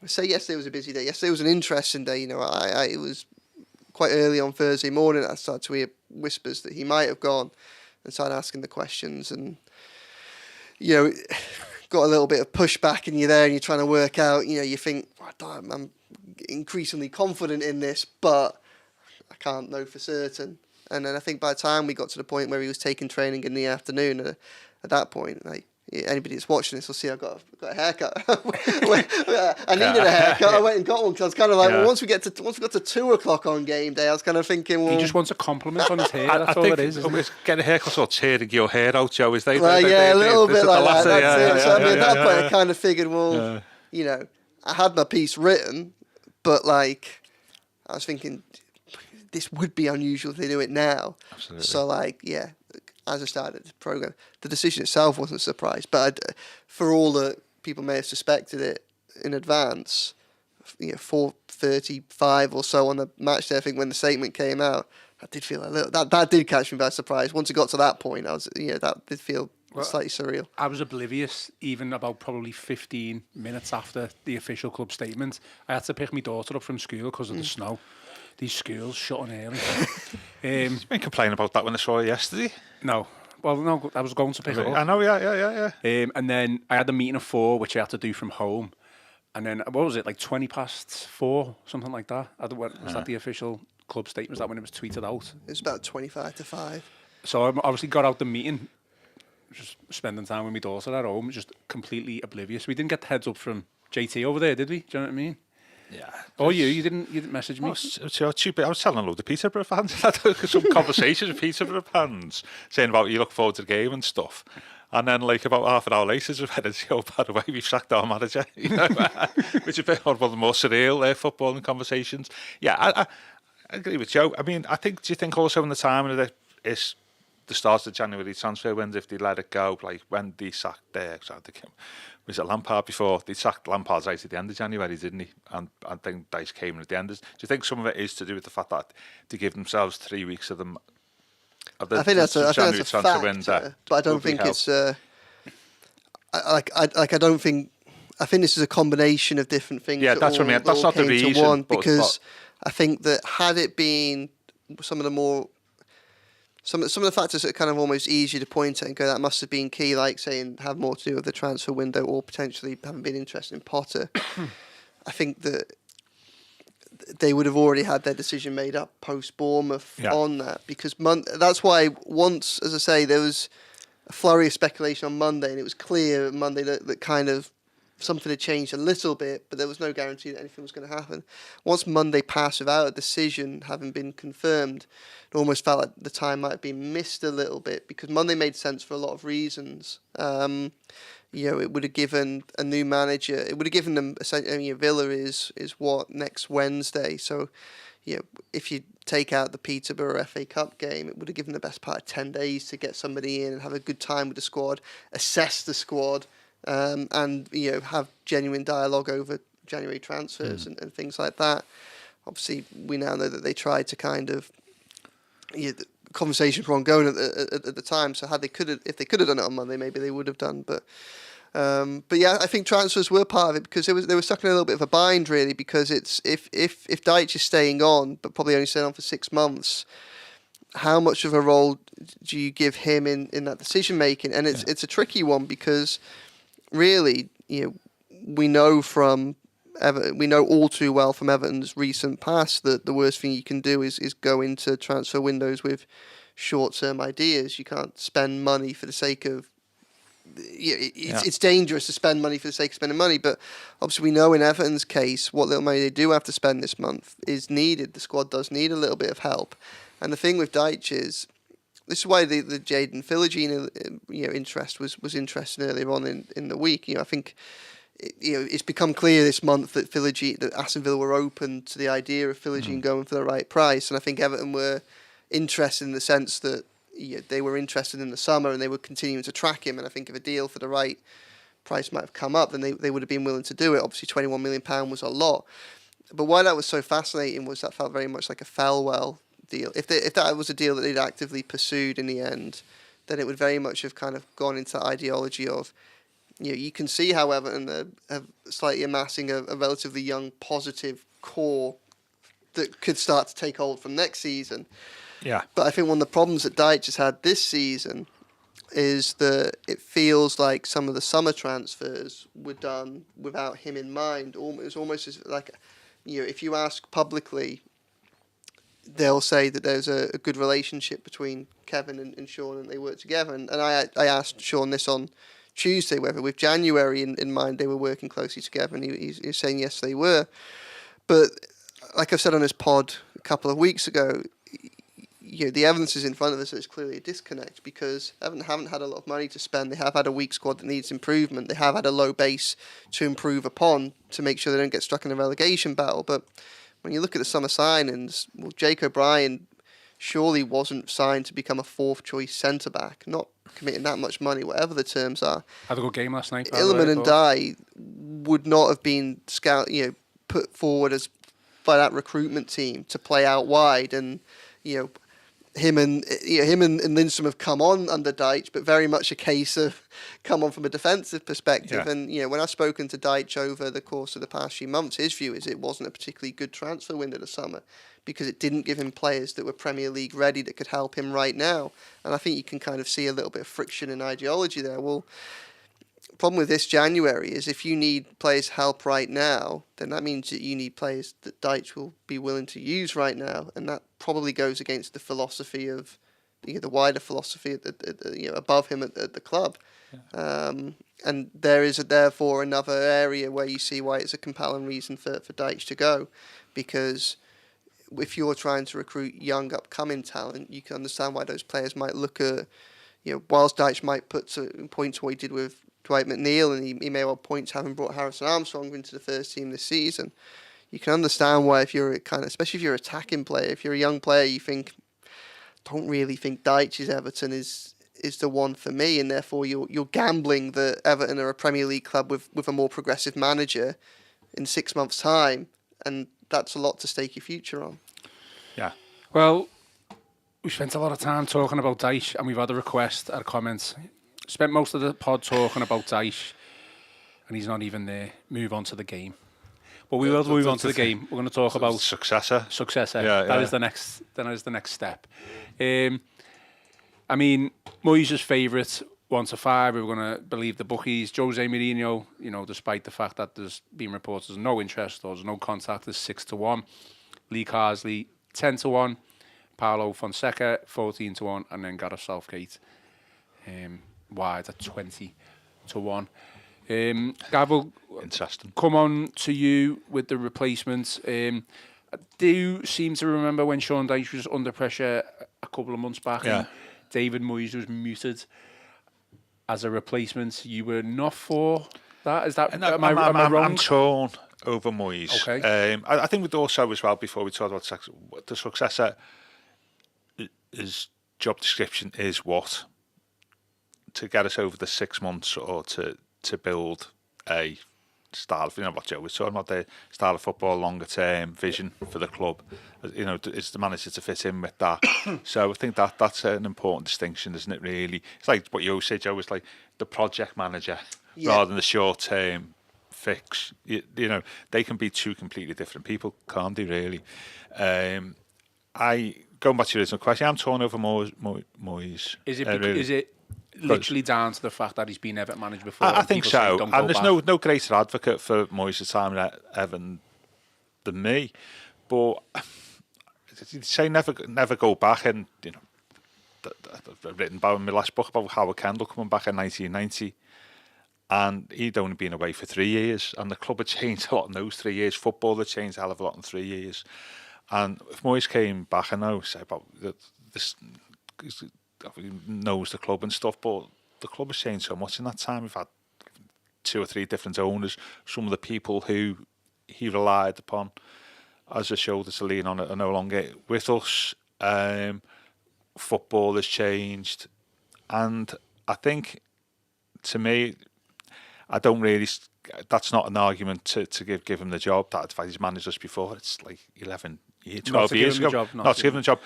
was a busy day. Yesterday was an interesting day. It was quite early on Thursday morning. I started to hear whispers that he might have gone, and started asking the questions, and got a little bit of pushback, and you're there and you're trying to work out. You think, I'm increasingly confident in this, but I can't know for certain. And then I think by the time we got to the point where he was taking training in the afternoon, at that point, anybody that's watching this will see I've got a haircut. I needed a haircut. I went and got one because I was kind of like, well, once we got to 2:00 on game day, I was kind of thinking, well, he just wants a compliment on his hair. That's all think it is. Isn't it? Get a haircut or tearing your hair out, Joe. Is they? Well, a little bit like that. That's it. So at that point, I kind of figured, well, I had my piece written, but like, I was thinking, this would be unusual if they do it now. Absolutely. So like, as I started the program, the decision itself wasn't a surprise, but for all that people may have suspected it in advance, 4:35 or so on the match day, I think when the statement came out, I did feel a little that did catch me by surprise. Once it got to that point, I was that did feel slightly surreal. I was oblivious even about probably 15 minutes after the official club statement. I had to pick my daughter up from school because of the snow. These schools shutting early. You've been complaining about that when I saw you yesterday. No. Well, no, I was going to pick it up. I know, yeah. And then I had a meeting at 4, which I had to do from home. And then, what was it, like 20 past 4, something like that? Was that the official club statement? Was that when it was tweeted out? It was about 25 to 5. So I obviously got out the meeting, just spending time with my daughter at home, just completely oblivious. We didn't get the heads up from JT over there, did we? Do you know what I mean? Yeah. Oh, you didn't message me? I was telling a load of Peterborough fans. I had some conversations with Peterborough fans saying about you look forward to the game and stuff. And then, like, about half an hour later, we've had by the way, we've sacked our manager, which is a bit one of the more surreal footballing conversations. Yeah, I agree with Joe. I mean, do you think also in the time of it's the start of January transfer window, if they let it go, like when they sacked was it Lampard before? They sacked Lampard right at the end of January, didn't he? And I think Dyche came in at the end. Do you think some of it is to do with the fact that they give themselves 3 weeks of them? I think that's a fact, window, but I don't think it's. I think this is a combination of different things. Yeah, that's what I mean. That's not the reason. One, because I think that had it been some of the factors that are kind of almost easier to point at and go, that must have been key, like saying have more to do with the transfer window or potentially haven't been interested in Potter. I think that they would have already had their decision made up post Bournemouth on that, because that's why once, as I say, there was a flurry of speculation on Monday, and it was clear Monday that kind of something had changed a little bit, but there was no guarantee that anything was going to happen. Once Monday passed without a decision having been confirmed, it almost felt like the time might have been missed a little bit, because Monday made sense for a lot of reasons. It would have given a new manager. It would have given them. Villa is what, next Wednesday. So, if you take out the Peterborough FA Cup game, it would have given the best part of 10 days to get somebody in and have a good time with the squad, assess the squad, and have genuine dialogue over January transfers and things like that. Obviously, we now know that they tried to kind of. The conversations were ongoing at the time, so if they could have done it on Monday, maybe they would have done. But yeah, I think transfers were part of it, because they were stuck in a little bit of a bind, really, because it's if Dyche is staying on, but probably only staying on for 6 months, how much of a role do you give him in that decision making? And it's a tricky one, because really, we know from Everton, we know all too well from Everton's recent past that the worst thing you can do is go into transfer windows with short-term ideas. You can't spend money for the sake of... It's dangerous to spend money for the sake of spending money, but obviously we know in Everton's case what little money they do have to spend this month is needed. The squad does need a little bit of help. And the thing with Dyche is, this is why the Jadon Philogene interest was interesting earlier on in the week. I think... it's become clear this month that Aston Villa were open to the idea of Philogene going for the right price, and I think Everton were interested in the sense that they were interested in the summer and they were continuing to track him. And I think if a deal for the right price might have come up, then they would have been willing to do it. Obviously, £21 million was a lot, but why that was so fascinating was that felt very much like a Felwell deal. If that was a deal that they'd actively pursued in the end, then it would very much have kind of gone into that ideology of. You can see how Everton have slightly amassing a relatively young, positive core that could start to take hold from next season. Yeah. But I think one of the problems that Dyche has had this season is that it feels like some of the summer transfers were done without him in mind. It was almost as like, if you ask publicly, they'll say that there's a good relationship between Kevin and Sean and they work together. And I asked Sean this on Tuesday whether with January in mind they were working closely together, and he's saying yes they were. But like I've said on this pod a couple of weeks ago, the evidence is in front of us that there's clearly a disconnect, because Everton haven't had a lot of money to spend. They have had a weak squad that needs improvement. They have had a low base to improve upon to make sure they don't get stuck in a relegation battle. But when you look at the summer signings, well, Jake O'Brien surely wasn't signed to become a fourth choice centre back, not committing that much money, whatever the terms are. Had a good game last night. Illiman and Dye would not have been put forward as by that recruitment team to play out wide, and him and Lindstrom have come on under Dyche, but very much a case of come on from a defensive perspective. Yeah. And when I've spoken to Dyche over the course of the past few months, his view is it wasn't a particularly good transfer window this summer, because it didn't give him players that were Premier League ready that could help him right now. And I think you can kind of see a little bit of friction in ideology there. Well, the problem with this January is if you need players' help right now, then that means that you need players that Dyche will be willing to use right now, and that probably goes against the philosophy of the wider philosophy above him at the club. Yeah. And there is therefore another area where you see why it's a compelling reason for Dyche to go, because if you're trying to recruit young upcoming talent, you can understand why those players might look at, whilst Dyche might put to points what he did with Dwight McNeil, and he may well point to having brought Harrison Armstrong into the first team this season. You can understand why, if you're especially if you're an attacking player, if you're a young player, you don't really think Dyche's Everton is the one for me, and therefore you're gambling that Everton are a Premier League club with a more progressive manager in 6 months' time, and that's a lot to stake your future on. Yeah. Well, we spent a lot of time talking about Dyche, and we've had a request, a comment. Spent most of the pod talking about Dyche, and he's not even there. Move on to the game. But we will move on to the game. We're going to talk about successor. Yeah, that is the next. That is the next step. I mean, Moyes' favourite 1 to 5. We're going to believe the bookies. Jose Mourinho, despite the fact that there's been reports there's no interest or there's no contact, is 6 to 1. Lee Carsley 10 to 1. Paulo Fonseca 14 to 1, and then Gareth Southgate wide at 20 to 1. Gav, will come on to you with the replacements. I do seem to remember when Sean Dyche was under pressure a couple of months back, and David Moyes was muted as a replacement. You were not for that? Is that am I wrong? I'm torn over Moyes. Okay. I think we'd also as well, before we talk about the successor, his job description is what? To get us over the 6 months, or to build a style of, what Joe was talking about, the style of football, longer term vision for the club. Is the manager to fit in with that? So I think that's an important distinction, isn't it, really? It's like what you always say, Joe, it's like the project manager rather than the short term fix. They can be two completely different people, can't they, really? Going back to your original question, I'm torn over Moyes. Is it literally down to the fact that he's been Everton manager before? I think so. And there's no greater advocate for Moyes' time at Everton than me. But you'd say never go back. And I've written about in my last book about Howard Kendall coming back in 1990. And he'd only been away for 3 years. And the club had changed a lot in those 3 years. Football had changed a hell of a lot in 3 years. And if Moyes came back, I know, say about this, he knows the club and stuff, but the club has changed so much in that time. We've had 2 or 3 different owners. Some of the people who he relied upon as a shoulder to lean on are no longer with us. Football has changed, and I think, to me, I don't really. That's not an argument to give him the job. That he's managed us before. It's like 12 years ago. Not to give him the job.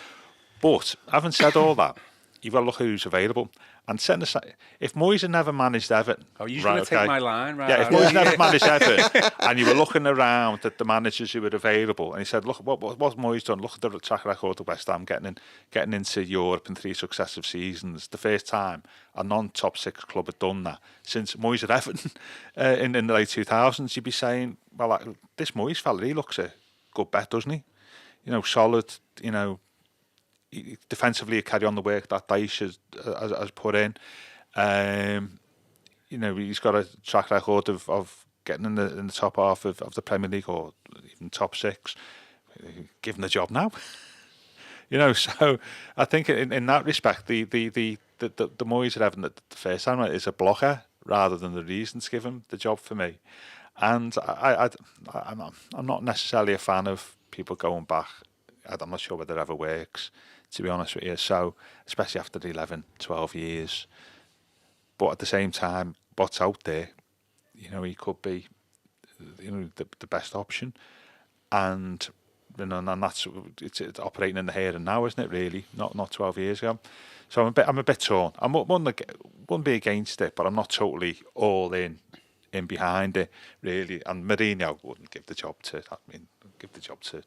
But having said all that, you've got to look who's available. And setting aside, if Moyes had never managed Everton... Oh, you're going to take my line, right? Yeah, if Moyes never managed Everton, and you were looking around at the managers who were available, and he said, look, what's Moyes done? Look at the track record of West Ham getting into Europe in 3 successive seasons. The first time a non-top 6 club had done that since Moyes at Everton in the late 2000s, you'd be saying, well, this Moyes fella, he looks a good bet, doesn't he? Solid, defensively, carry on the work that Dyche has put in. he's got a track record of getting in the top half of the Premier League or even top 6. Give him the job now. So I think in that respect, the Moyes at Everton the first time is a blocker rather than the reason to give him the job for me. And I'm not necessarily a fan of people going back. I'm not sure whether it ever works, to be honest with you. So, especially after 11, 12 years. But at the same time, what's out there, he could be, the best option. And and that's it's operating in the here and now, isn't it? Really, not 12 years ago. So I'm a bit torn. I wouldn't be against it, but I'm not totally all in behind it, really. And Mourinho wouldn't give the job to. Give the job to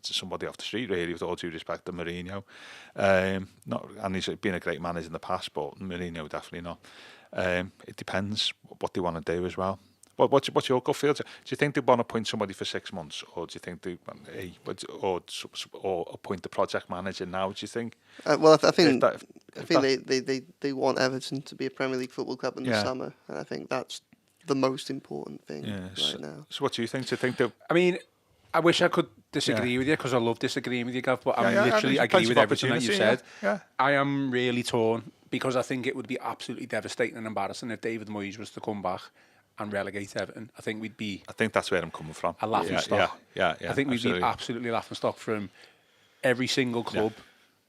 somebody off the street, really, with all due respect to Mourinho. And he's been a great manager in the past, but Mourinho definitely not. It depends what they want to do as well. What's your gut feel? Do you think they want to appoint somebody for 6 months, or do you think or appoint the project manager now? Do you think? Well, I think they want Everton to be a Premier League football club in the summer, and I think that's the most important thing right now. So what do you think? Do you think that? I mean, I wish I could disagree with you, because I love disagreeing with you, Gav, but I agree with everything that you said. Yeah. I am really torn, because I think it would be absolutely devastating and embarrassing if David Moyes was to come back and relegate Everton. I think that's where I'm coming from. A laughing stock. Yeah, I think we'd be absolutely laughing stock from every single club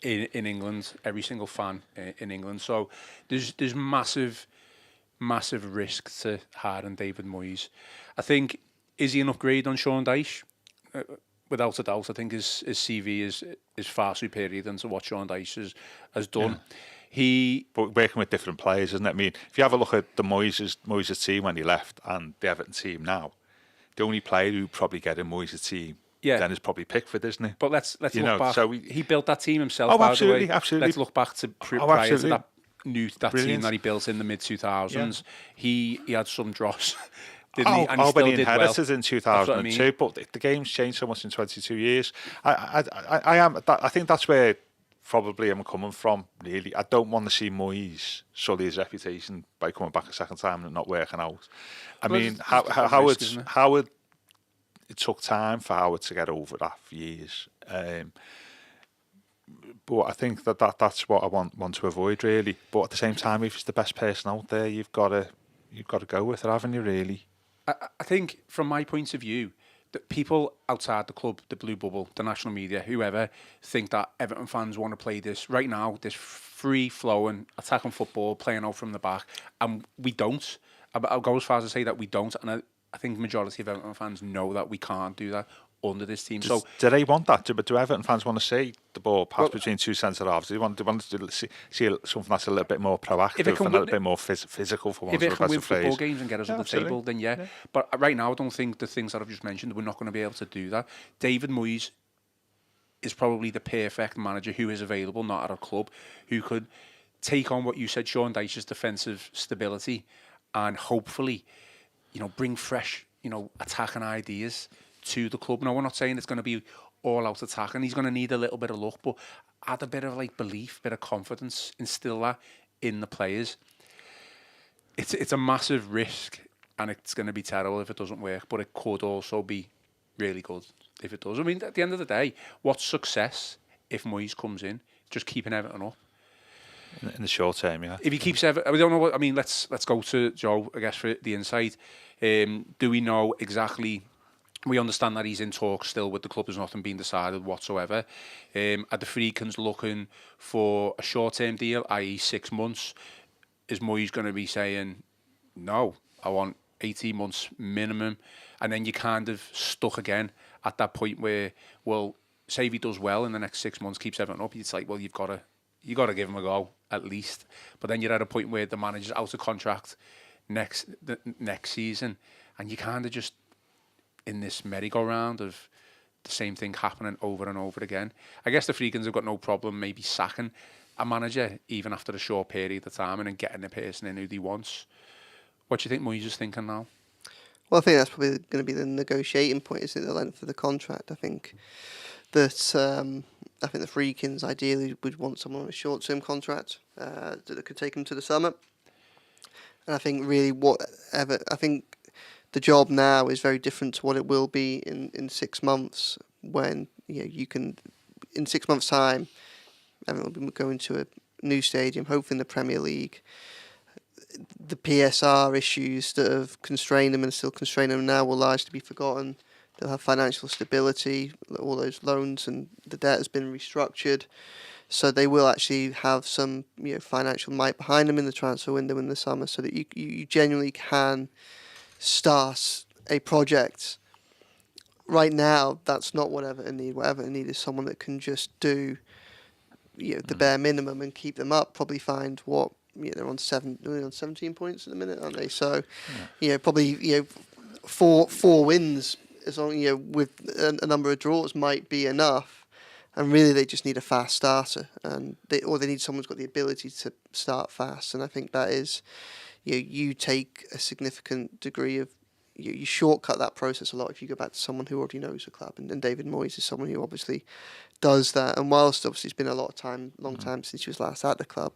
in England, every single fan in England. So there's massive risk to hiring David Moyes. I think, is he an upgrade on Sean Dyche? Without a doubt. I think his CV is far superior than to what Sean Dyche has done. But working with different players, isn't it? I mean, if you have a look at the Moyes' team when he left and the Everton team now, the only player who probably get in Moyes' team then is probably Pickford, isn't it? But let's look back. So he built that team himself. By the way. Absolutely. Let's look back to prior to that team that he built in the mid 2000s. He had some dross. Didn't he? And Albany he still inherited did well. in 2002, but the game's changed so much in 22 years. I think that's where probably I'm coming from, really. I don't want to see Moyes sully his reputation by coming back a second time and not working out. Howard, it took time for Howard to get over that for years. But I think that's what I want to avoid, really. But at the same time, if he's the best person out there, you've got to go with it, haven't you, really? I think, from my point of view, that people outside the club, the blue bubble, the national media, whoever, think that Everton fans want to play this right now, this free-flowing, attacking football, playing out from the back, and we don't. I'll go as far as to say that we don't, and I think the majority of Everton fans know that we can't do that under this team. So, do they want that? Do Everton fans want to see the ball pass between two centre-halves? Do they want to see something that's a little bit more proactive and a little bit more physical, for want of a better phrase? If it can win football games and get us at the table, then yeah. But right now, I don't think the things that I've just mentioned, we're not going to be able to do that. David Moyes is probably the perfect manager who is available, not at a club, who could take on what you said, Sean Dyche's defensive stability, and hopefully, bring fresh, attacking ideas to the club. Now, we're not saying it's going to be all out attack, and he's going to need a little bit of luck, but add a bit of belief, bit of confidence, instill that in the players. It's a massive risk, and it's going to be terrible if it doesn't work, but it could also be really good if it does. I mean, at the end of the day, what's success if Moyes comes in? Just keeping Everton up. In the short term, yeah. If he keeps Everton, we don't know what. I mean, let's go to Joe, I guess, for the insight. Do we know exactly? We understand that he's in talks still with the club. There's nothing being decided whatsoever. Are the Friedkins looking for a short-term deal, i.e. 6 months? Is Moyes going to be saying, no, I want 18 months minimum? And then you're kind of stuck again at that point where, well, say if he does well in the next 6 months, keeps Everton up, it's like, well, you got to give him a go at least. But then you're at a point where the manager's out of contract next season, and you kind of just in this merry-go-round of the same thing happening over and over again. I guess the Friedkins have got no problem maybe sacking a manager even after a short period of time and then getting the person in who he wants. What do you think Moyes is thinking now? Well, I think that's probably going to be the negotiating point, isn't it? The length of the contract. I think that the Friedkins ideally would want someone on a short-term contract that could take them to the summer. And I think really I think the job now is very different to what it will be in 6 months, when you can, in 6 months' time, Everton will be going to a new stadium, hopefully in the Premier League. The PSR issues that have constrained them and still constrain them now will largely be forgotten. They'll have financial stability, all those loans and the debt has been restructured. So they will actually have some financial might behind them in the transfer window in the summer, so that you genuinely can start a project. Right now, that's not what Everton need. What Everton need is someone that can just do the bare minimum and keep them up. Probably find what they're on 17 points at the minute, aren't they? So probably four wins, as long with a number of draws, might be enough. And really, they just need a fast starter, and they need someone who's got the ability to start fast. And I think that is, you take a significant degree of, you shortcut that process a lot if you go back to someone who already knows the club. And David Moyes is someone who obviously does that. And whilst obviously it's been a long time since he was last at the club,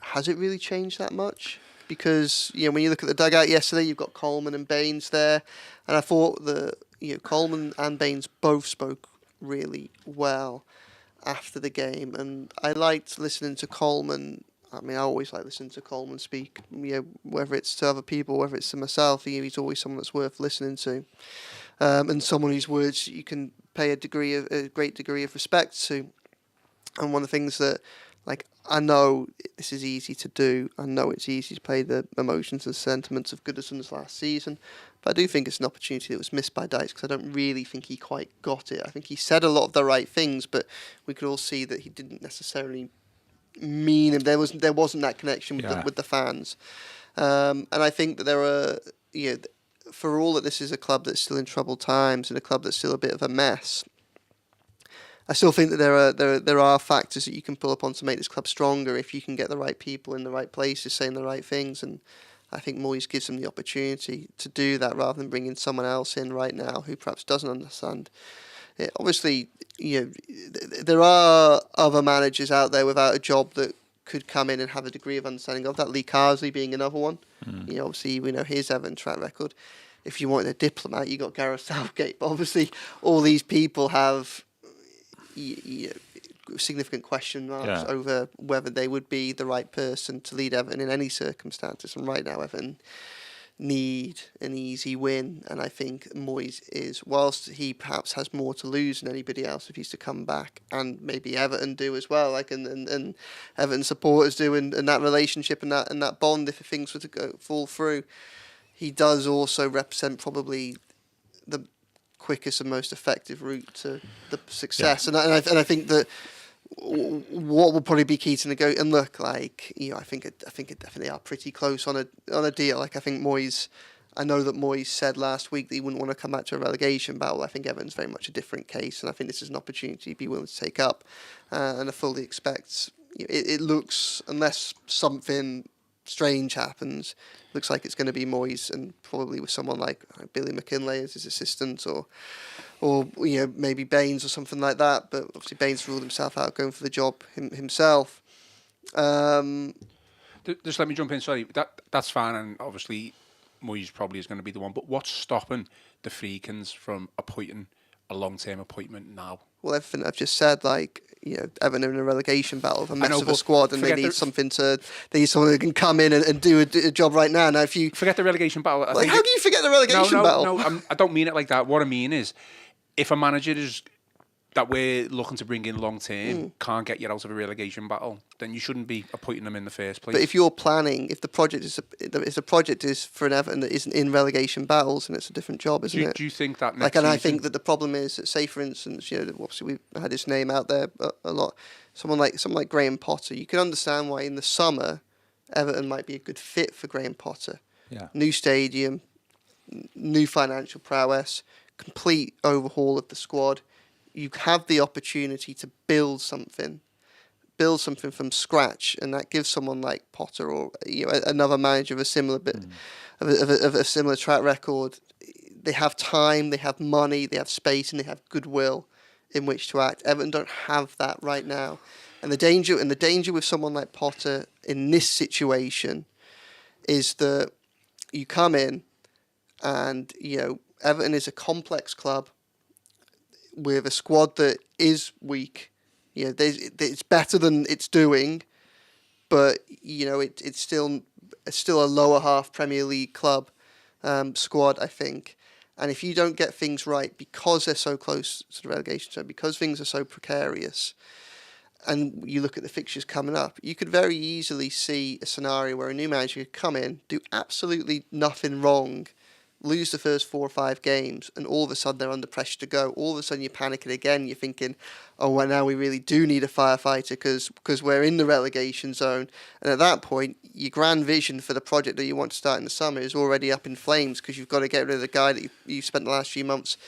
has it really changed that much? Because when you look at the dugout yesterday, you've got Coleman and Baines there, and I thought that Coleman and Baines both spoke really well after the game, and I liked listening to Coleman. I mean, I always like listening to Coleman speak, whether it's to other people, whether it's to myself. He's always someone that's worth listening to, and someone whose words you can pay a great degree of respect to. And one of the things that, I know this is easy to do. I know it's easy to play the emotions and sentiments of Goodison's last season, but I do think it's an opportunity that was missed by Dyche, because I don't really think he quite got it. I think he said a lot of the right things, but we could all see that he didn't necessarily mean it. There wasn't that connection with the fans, and I think that there are for all that this is a club that's still in troubled times and a club that's still a bit of a mess, I still think that there are factors that you can pull upon to make this club stronger if you can get the right people in the right places saying the right things. And I think Moyes gives them the opportunity to do that, rather than bringing someone else in right now who perhaps doesn't understand. Obviously, there are other managers out there without a job that could come in and have a degree of understanding of that. Lee Carsley being another one. Obviously, we know his Everton track record. If you wanted a diplomat, you got Gareth Southgate. But obviously, all these people have significant question marks over whether they would be the right person to lead Everton in any circumstances. And right now, Everton need an easy win, and I think Moyes is, whilst he perhaps has more to lose than anybody else if he's to come back, and maybe Everton do as well, and Everton supporters do, and that relationship and that bond, if things were to fall through, he does also represent probably the quickest and most effective route to the success. And I think that what will probably be key to negotiate, and look, I think it definitely are pretty close on a deal. I think Moyes, I know that Moyes said last week that he wouldn't want to come back to a relegation battle. I think Everton's very much a different case, and I think this is an opportunity to be willing to take up, and I fully expect it looks, unless something strange happens, looks like it's going to be Moyes, and probably with someone like Billy McKinlay as his assistant, or maybe Baines or something like that. But obviously Baines ruled himself out going for the job himself. Just let me jump in. Sorry, that's fine, and obviously Moyes probably is going to be the one. But what's stopping the Friedkins from appointing a long-term appointment now? Well, everything I've just said, Everton are in a relegation battle with a mess of a squad, and they need someone who can come in and do a job right now. Now, if you forget the relegation battle, how do you forget the relegation battle? No, I don't mean it like that. What I mean is, if a manager that we're looking to bring in long term can't get you out of a relegation battle, then you shouldn't be appointing them in the first place. But if you're planning, if the project is for an Everton that isn't in relegation battles, and it's a different job, isn't it? Do you think that and I think that the problem is that, say for instance, obviously we've had his name out there a lot. Someone like Graham Potter, you can understand why in the summer Everton might be a good fit for Graham Potter. Yeah. New stadium, new financial prowess, complete overhaul of the squad. You have the opportunity to build something from scratch, and that gives someone like Potter or another manager of a similar of a similar track record. They have time, they have money, they have space, and they have goodwill in which to act. Everton don't have that right now, and the danger with someone like Potter in this situation is that you come in and, Everton is a complex club with a squad that is weak. It's better than it's doing, but it's still a lower half Premier League club squad, I think. And if you don't get things right because they're so close to the relegation zone, because things are so precarious, and you look at the fixtures coming up, you could very easily see a scenario where a new manager could come in, do absolutely nothing wrong, lose the first 4 or 5 games, and all of a sudden they're under pressure to go. All of a sudden you're panicking again. You're thinking, oh, well, now we really do need a firefighter because we're in the relegation zone. And at that point, your grand vision for the project that you want to start in the summer is already up in flames because you've got to get rid of the guy that you've spent the last few months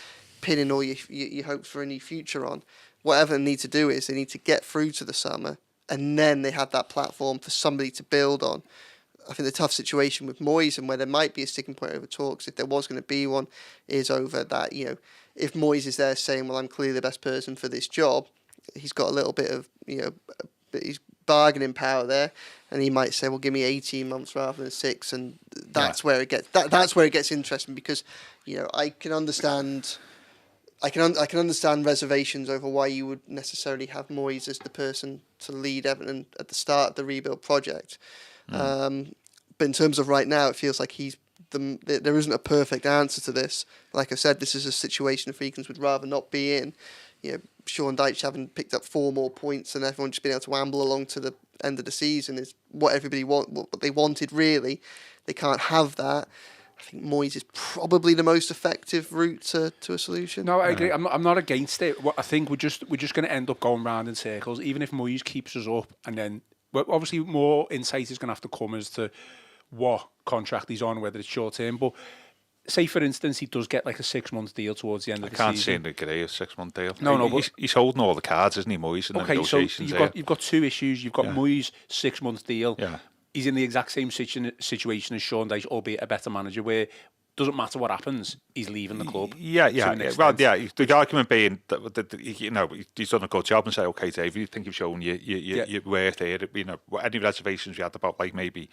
pinning all your hopes for a new future on. Whatever they need to do is they need to get through to the summer, and then they have that platform for somebody to build on. I think the tough situation with Moyes, and where there might be a sticking point over talks, if there was going to be one, is over that, if Moyes is there saying, well, I'm clearly the best person for this job, he's got a little bit of, he's bargaining power there, and he might say, well, give me 18 months rather than 6, and that's where it gets, that's where it gets interesting, because, I can understand reservations over why you would necessarily have Moyes as the person to lead Everton at the start of the rebuild project. But in terms of right now, it feels like there isn't a perfect answer to this. Like I said, this is a situation Friedkins would rather not be in. Sean Dyche having picked up 4 more points and everyone just being able to amble along to the end of the season is what they wanted really. They can't have that. I think Moyes is probably the most effective route to a solution. No, I agree. I'm not against it. I think we're just going to end up going round in circles. Even if Moyes keeps us up, and then obviously more insight is going to have to come as to what contract he's on, whether it's short term. But say, for instance, he does get like a 6-month deal towards the end of the season. I can't see him agree a 6-month deal. No, he's holding all the cards, isn't he, Moyes, in the negotiations? So you've got 2 issues. You've got Moyes' 6-month deal. Yeah. He's in the exact same situation as Sean Dyche, albeit a better manager, where doesn't matter what happens, he's leaving the club. Yeah. Well, yeah. The argument being that he's done a good job and say, okay, Dave, you think you've shown your worth here. Any reservations we had about like maybe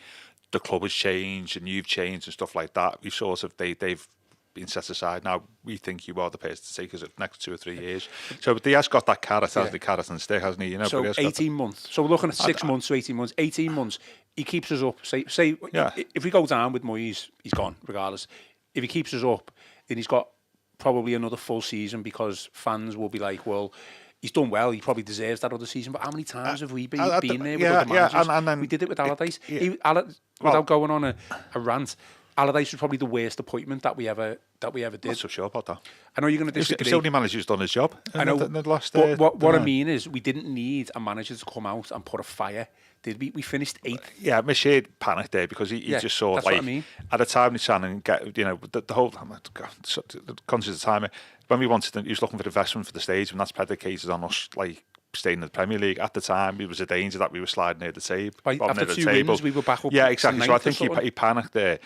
the club has changed and you've changed and stuff like that, we've sort of they've been set aside. Now we think you are the person to take us the next 2 or 3 years. So, but he has got that carrot, has the carrot and stick, hasn't he? So 18 months. So we're looking at 6 months to 18 months. 18 months. He keeps us up. Say, if we go down with Moyes, he's gone regardless. If he keeps us up, then he's got probably another full season because fans will be like, well, he's done well. He probably deserves that other season. But how many times have we been there with other managers? And then, we did it with Allardyce. Without going on a rant, Allardyce was probably the worst appointment that we ever did. Not so sure about that. I know you're going to disagree. It's the only manager who's done his job. I know. In the last, what I mean is, we didn't need a manager to come out and put a fire. Did we? We finished 8th. Yeah, Michelle panicked there because he just saw like what I mean. At a time he's trying to get the whole conscious of time when we wanted he was looking for investment for the stage, and that's predicated on us like staying in the Premier League. At the time, it was a danger that we were sliding near the table. After 2 wins, we were back up. Yeah, exactly. So I think he panicked there.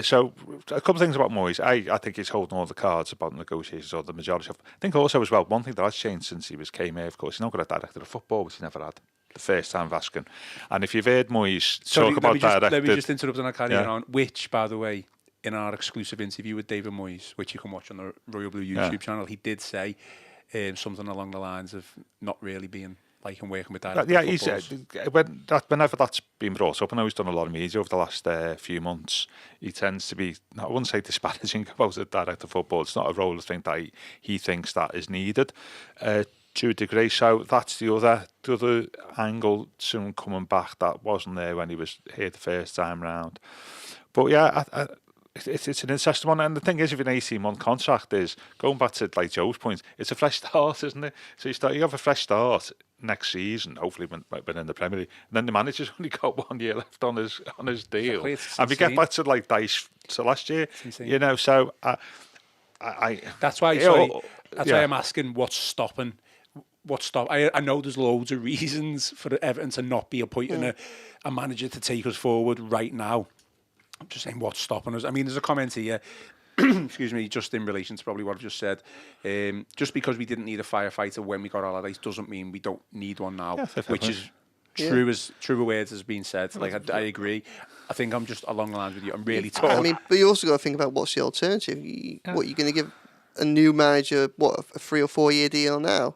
So a couple of things about Moyes. I think he's holding all the cards about negotiations or the majority of. I think also as well, one thing that has changed since he came here, of course, he's not got a director of football, which he never had. The first time Vaskin. And if you've heard Moyes talk about director... Let me just interrupt and I'll carry on. Which, by the way, in our exclusive interview with David Moyes, which you can watch on the Royal Blue YouTube channel, he did say something along the lines of not really being like him working with director. Yeah, he said whenever that's been brought up, I know he's done a lot of media over the last few months, he tends to be, I wouldn't say disparaging about the director of football. It's not a role I think that he thinks that is needed. To a degree, so that's the other angle to him coming back that wasn't there when he was here the first time round. But yeah, it's an interesting one, and the thing is, if an 18-month contract is going back to like Joe's point, it's a fresh start, isn't it? So you have a fresh start next season, hopefully when in the Premier League, and then the manager's only got 1 year left on his deal, and we get back to like Dyche to last year, So that's why. That's why I'm asking what's stopping. I know there's loads of reasons for Everton to not be appointing a manager to take us forward right now. I'm just saying what's stopping us. I mean, there's a comment here, excuse me, just in relation to probably what I've just said. Just because we didn't need a firefighter when we got Allardyce doesn't mean we don't need one now, which is true as words has been said. Like I agree. I think I'm just along the lines with you. I'm really torn. I mean, but you also got to think about what's the alternative. What you're going to give a new manager? What, a 3 or 4 year deal now?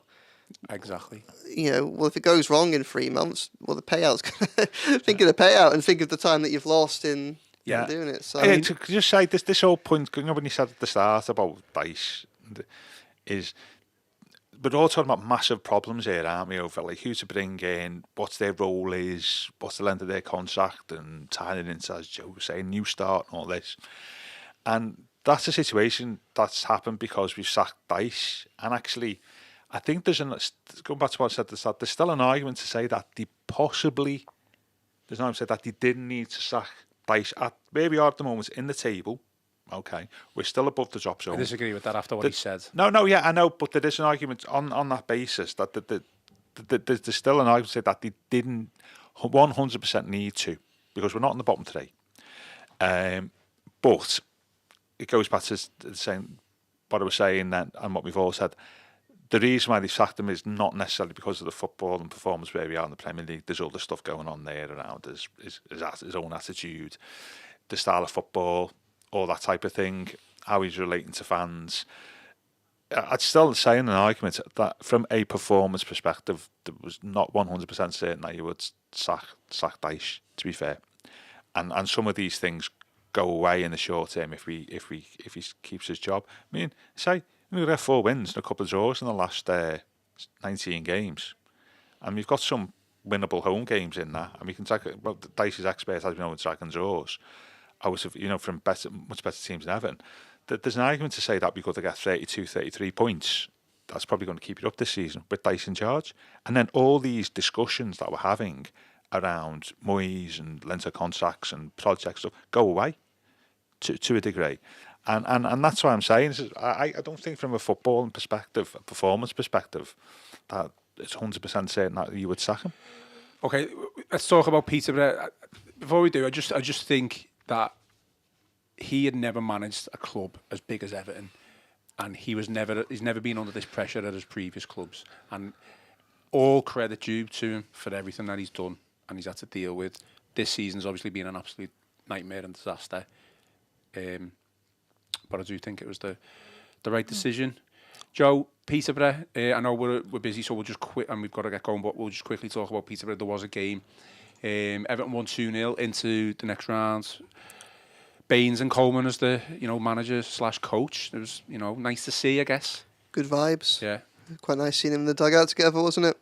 Exactly. Well, if it goes wrong in 3 months, well, the payout's going to think of the payout and think of the time that you've lost in doing it. So to just say this whole point, when you said at the start about Dyche, is we're all talking about massive problems here, aren't we? Over like who to bring in, what's their role is, what's the length of their contract, and tying it into, as Joe was saying, new start and all this. And that's a situation that's happened because we've sacked Dyche. And actually, I think going back to what I said at the start, there's still an argument to say that they didn't need to sack Dyche at where we are at the moment in the table. Okay, we're still above the drop zone. I disagree with that after what he said. No, yeah, I know, but there is an argument on that basis that there's still an argument to say that they didn't 100% need to, because we're not in the bottom three. But it goes back to saying what I was saying then, and what we've all said. The reason why they sacked him is not necessarily because of the football and performance where we are in the Premier League. There's other stuff going on there around his own attitude, the style of football, all that type of thing, how he's relating to fans. I'd still say in an argument that from a performance perspective, there was not 100% certain that you would sack Dyche, to be fair. And some of these things go away in the short term if he keeps his job. I mean, say we've got 4 wins and a couple of draws in the last 19 games, and we've got some winnable home games in that. And we can take Dyche's expert, as we know, in tracking draws. I was, from much better teams than Everton. There's an argument to say that we've got to get 32, 33 points. That's probably going to keep it up this season with Dyche in charge. And then all these discussions that we're having around Moyes and length of contracts and project stuff go away to a degree. And that's what I'm saying. I don't think from a football perspective, a performance perspective, that it's 100% certain that you would sack him. Okay, let's talk about Peterborough. Before we do, I just think that he had never managed a club as big as Everton, and he's never been under this pressure at his previous clubs. And all credit due to him for everything that he's done and he's had to deal with. This season's obviously been an absolute nightmare and disaster. But I do think it was the right decision. Joe, Peterborough, I know we're busy, so we'll just quit and we've got to get going, but we'll just quickly talk about Peterborough. There was a game. Everton won 2-0 into the next round. Baines and Coleman as the manager/coach. It was nice to see, I guess. Good vibes. Yeah, quite nice seeing them in the dugout together, wasn't it?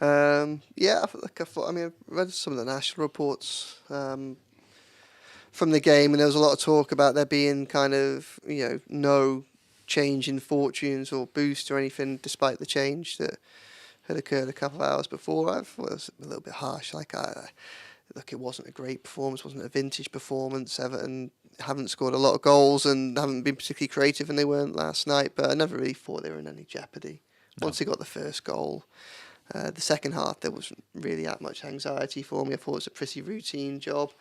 I read some of the national reports from the game, and there was a lot of talk about there being kind of no change in fortunes or boost or anything, despite the change that had occurred a couple of hours before. I thought it was a little bit harsh. Look, it wasn't a great performance, wasn't a vintage performance. Everton haven't scored a lot of goals and haven't been particularly creative, and they weren't last night, but I never really thought they were in any jeopardy. No. Once they got the first goal, the second half, there wasn't really that much anxiety for me. I thought it was a pretty routine job.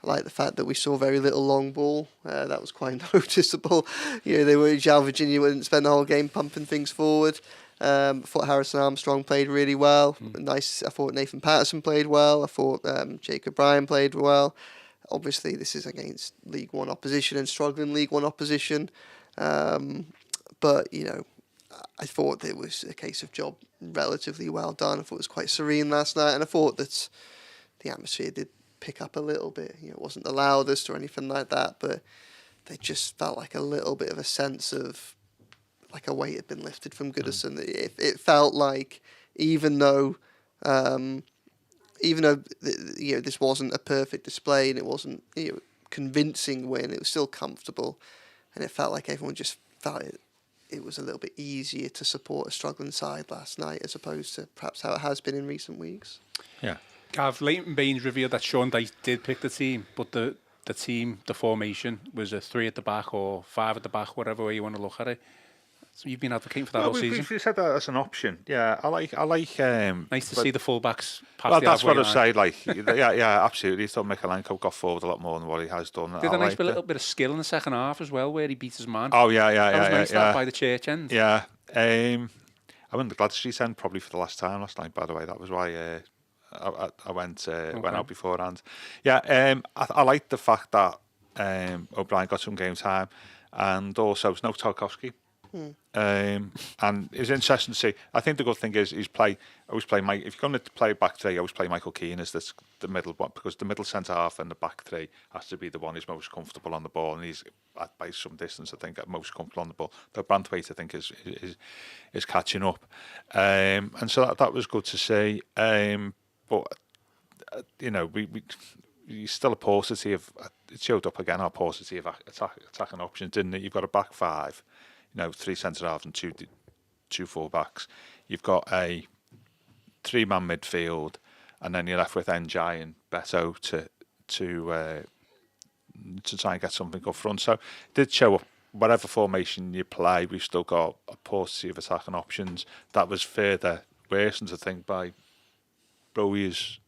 I like the fact that we saw very little long ball. That was quite noticeable. João Virginia wouldn't spend the whole game pumping things forward. I thought Harrison Armstrong played really well. Nice. I thought Nathan Patterson played well. I thought Jacob Bryan played well. Obviously, this is against League One opposition and struggling League One opposition. But I thought it was a case of job relatively well done. I thought it was quite serene last night, and I thought that the atmosphere did pick up a little bit. It wasn't the loudest or anything like that, but they just felt like a little bit of a sense of like a weight had been lifted from Goodison. It felt like even though this wasn't a perfect display and it wasn't convincing win, it was still comfortable, and it felt like everyone just felt it was a little bit easier to support a struggling side last night as opposed to perhaps how it has been in recent weeks. Yeah. Gav, Leighton Baines revealed that Sean Dyche did pick the team, but the formation was a 3 at the back or 5 at the back, whatever way you want to look at it. So you've been advocating for that all season. We said that as an option. Yeah, I like. Nice to see the fullbacks. Well, that's what I'd say. Yeah, absolutely. I thought Mikalenko got forward a lot more than what he has done. Did a little bit of skill in the second half as well, where he beat his man. Oh yeah. That was nice. That by the church end. Yeah. I went to the Glad Street end probably for the last time last night. By the way, that was why I went out beforehand. Yeah, I like the fact that O'Brien got some game time, and also it's no Tarkowski. And it was interesting to see. I think the good thing is I always play Mike. If you're going to play back three, I always play Michael Keane as the middle one, because the middle centre half and the back three has to be the one who's most comfortable on the ball, and he's by some distance, I think, most comfortable on the ball. The Branthwaite, I think, is catching up, and so that was good to see. But we still a paucity of. It showed up again, our paucity of attacking options, didn't it? You've got a back five. 3 centre halves and two full backs. You've got a 3-man midfield, and then you're left with NJ and Beto to try and get something up front. So it did show up. Whatever formation you play, we've still got a paucity of attacking options. That was further worsened, I think, by Bowie's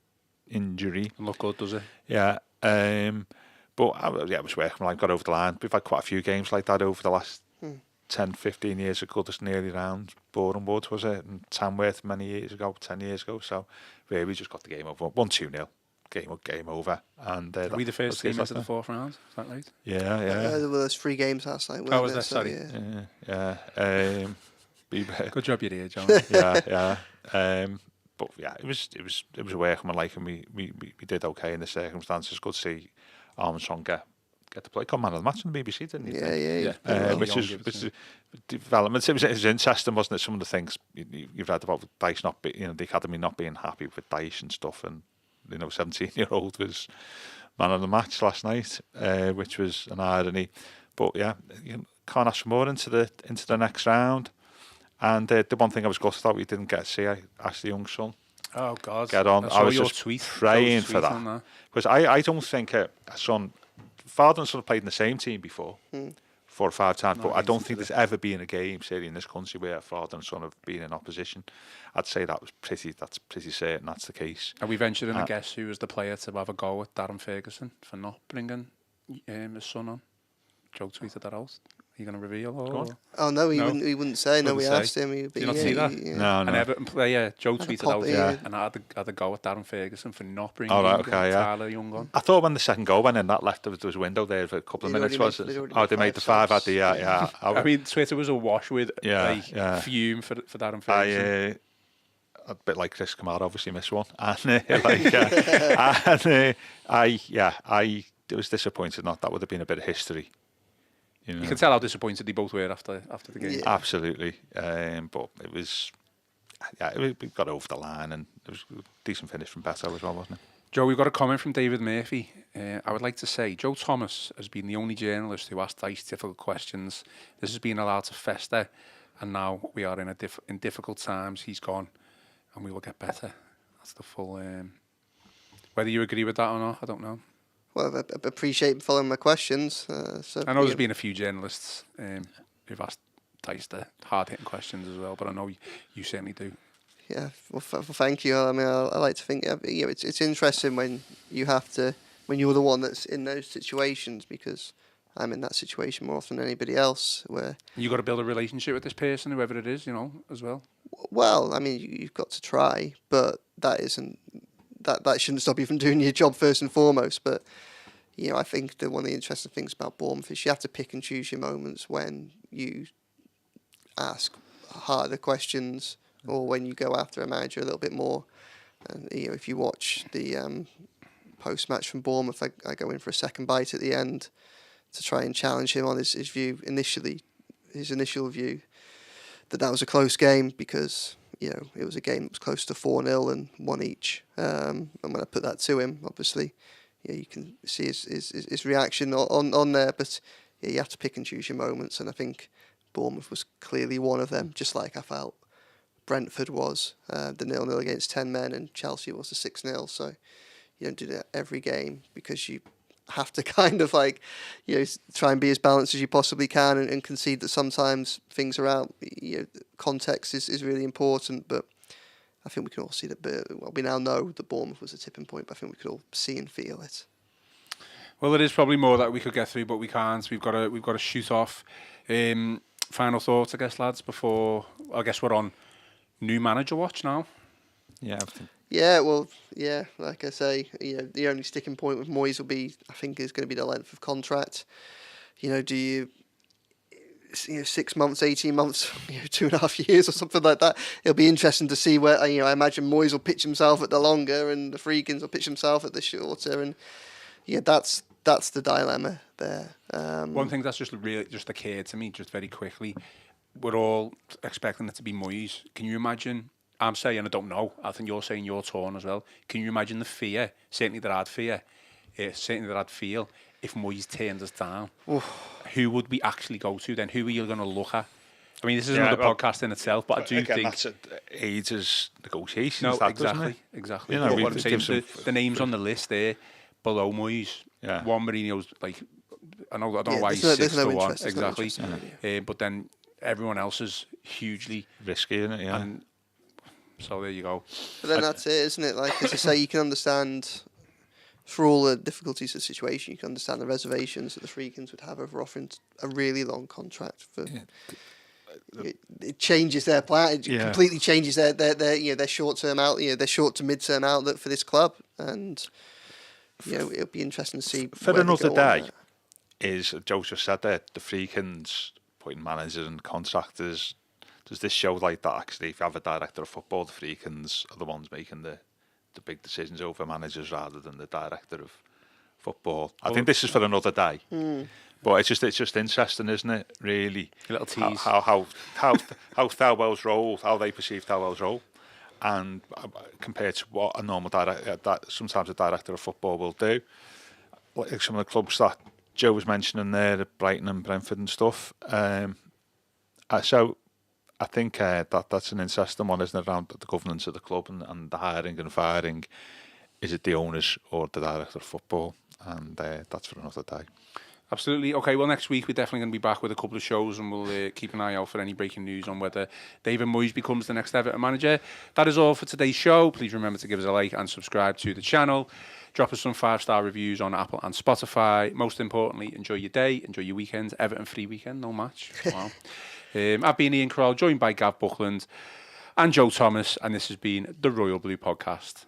injury. Look good, does it? Yeah. But it was working. I got over the line. We've had quite a few games like that over the last 10, 15 years ago, just nearly round Boreham Wood, was it? And Tamworth 10 years ago. So really, we just got the game over. 1-2-0. Game over. And are we the first team into the fourth round? Is that right? Yeah. There was 3 games last night. Was there? Sorry. Yeah. Good job you're here, John. yeah. But yeah, it was a workman like, and we did okay in the circumstances. Good to see Armstrong get to play. Got man of the match on the BBC, didn't he? Yeah. Which is development. It was interesting, wasn't it? Some of the things you've read about Dyche not the academy not being happy with Dyche and stuff, and 17-year-old was man of the match last night, which was an irony. But yeah, you can't ask for more into the next round. And the one thing I was gutted that we didn't get to see, Ashley Young's son. Oh God! Get on. I was just tweet. praying for that, because I don't think a son, father and son have played in the same team before 4 or 5 times, but I don't think there's ever been a game, certainly in this country, where a father and son have been in opposition. I'd say that's pretty certain that's the case. Are we venturing a guess who was the player to have a go at Darren Ferguson for not bringing his son on? Joe tweeted that out. Are you going to reveal? Or? Oh no, he wouldn't say. No, we asked him. Did you not see that? No. An Everton player, Joe tweeted out, and I had a go at Darren Ferguson for not bringing Tyler Young on. I thought when the second goal went in, that left there was a window there for a couple of minutes. Was it? They made the 5 at the yeah. I mean, Twitter was awash with fume for Darren Ferguson. A bit like Chris Kamara, obviously missed one, and I was disappointed. That would have been a bit of history. You can tell how disappointed they both were after the game. Yeah. Absolutely, but it was. We got over the line, and it was a decent finish from Beto as well, wasn't it? Joe, we've got a comment from David Murphy. I would like to say Joe Thomas has been the only journalist who asked Dyche difficult questions. This has been allowed to fester, and now we are in difficult times. He's gone, and we will get better. That's the full. Whether you agree with that or not, I don't know. Well, I appreciate following my questions. So I know there's been a few journalists who've asked Dyche the hard-hitting questions as well, but I know you certainly do. Yeah, well, thank you. I mean, I like to think it's interesting when you're the one that's in those situations, because I'm in that situation more often than anybody else. Where you got to build a relationship with this person, whoever it is, as well. Well, I mean, you've got to try, but that shouldn't stop you from doing your job first and foremost. But I think that one of the interesting things about Bournemouth is you have to pick and choose your moments when you ask harder questions or when you go after a manager a little bit more. And if you watch the post-match from Bournemouth, I go in for a second bite at the end to try and challenge him on his initial view that was a close game, because it was a game that was close to 4-0 and 1 each. And when I put that to him, obviously, you can see his reaction on there. But you have to pick and choose your moments, and I think Bournemouth was clearly one of them. Just like I felt Brentford was the 0-0 against 10 men, and Chelsea was the 6-0. So you don't do that every game, because you have to kind of try and be as balanced as you possibly can, and concede that sometimes things are out. Context is really important, but I think we can all see that. We now know that Bournemouth was a tipping point, but I think we could all see and feel it. Well, it is probably more that we could get through, but we can't. We've got to shoot off. Final thoughts, I guess, lads. Before I guess we're on new manager watch now. Yeah. Yeah, well, yeah, like I say, the only sticking point with Moyes will be, I think, is going to be the length of contract. Do you 6 months, 18 months, 2.5 years or something like that? It'll be interesting to see where, I imagine Moyes will pitch himself at the longer and the Friedkins will pitch himself at the shorter. And that's the dilemma there. One thing that's just occurred to me just very quickly, we're all expecting it to be Moyes. Can you imagine? I'm saying I don't know. I think you're saying you're torn as well. Can you imagine the fear? Certainly that I'd fear. Certainly that I'd feel if Moyes turned us down. Who would we actually go to then? Who are you going to look at? I mean, this is another podcast in itself, but I do think that's ages negotiations. No, exactly. What I'm saying, the names on the list there below Moyes. Juan Mourinho's I don't know why he's 6-1 exactly, but then everyone else is hugely risky, isn't it? Yeah. And so there you go. But then that's it, isn't it? Like, as I say, you can understand, for all the difficulties of the situation, you can understand the reservations that the Friedkins would have over offering a really long contract for. Yeah. It changes their plan. It completely changes their short term their short to mid term outlook for this club, and it'll be interesting to see. For another day, is Joe just said that the Friedkins putting managers and contractors. Does this show like that actually? If you have a director of football, the Friedkins are the ones making the big decisions over managers rather than the director of football. I think this is for another day, but it's just interesting, isn't it? Really, a little tease how Thelwell's role, how they perceive Thelwell's role, and compared to what a normal sometimes a director of football will do. Like some of the clubs that Joe was mentioning there, at Brighton and Brentford and stuff. So I think that's an interesting one, isn't it, around the governance of the club and the hiring and firing. Is it the owners or the director of football? And that's for another day. Absolutely. Okay, well, next week we're definitely going to be back with a couple of shows, and we'll keep an eye out for any breaking news on whether David Moyes becomes the next Everton manager. That is all for today's show. Please remember to give us a like and subscribe to the channel. Drop us some 5-star reviews on Apple and Spotify. Most importantly, enjoy your day, enjoy your weekend. Everton free weekend, no match. Wow. I've been Ian Croll, joined by Gav Buckland and Joe Thomas, and this has been the Royal Blue Podcast.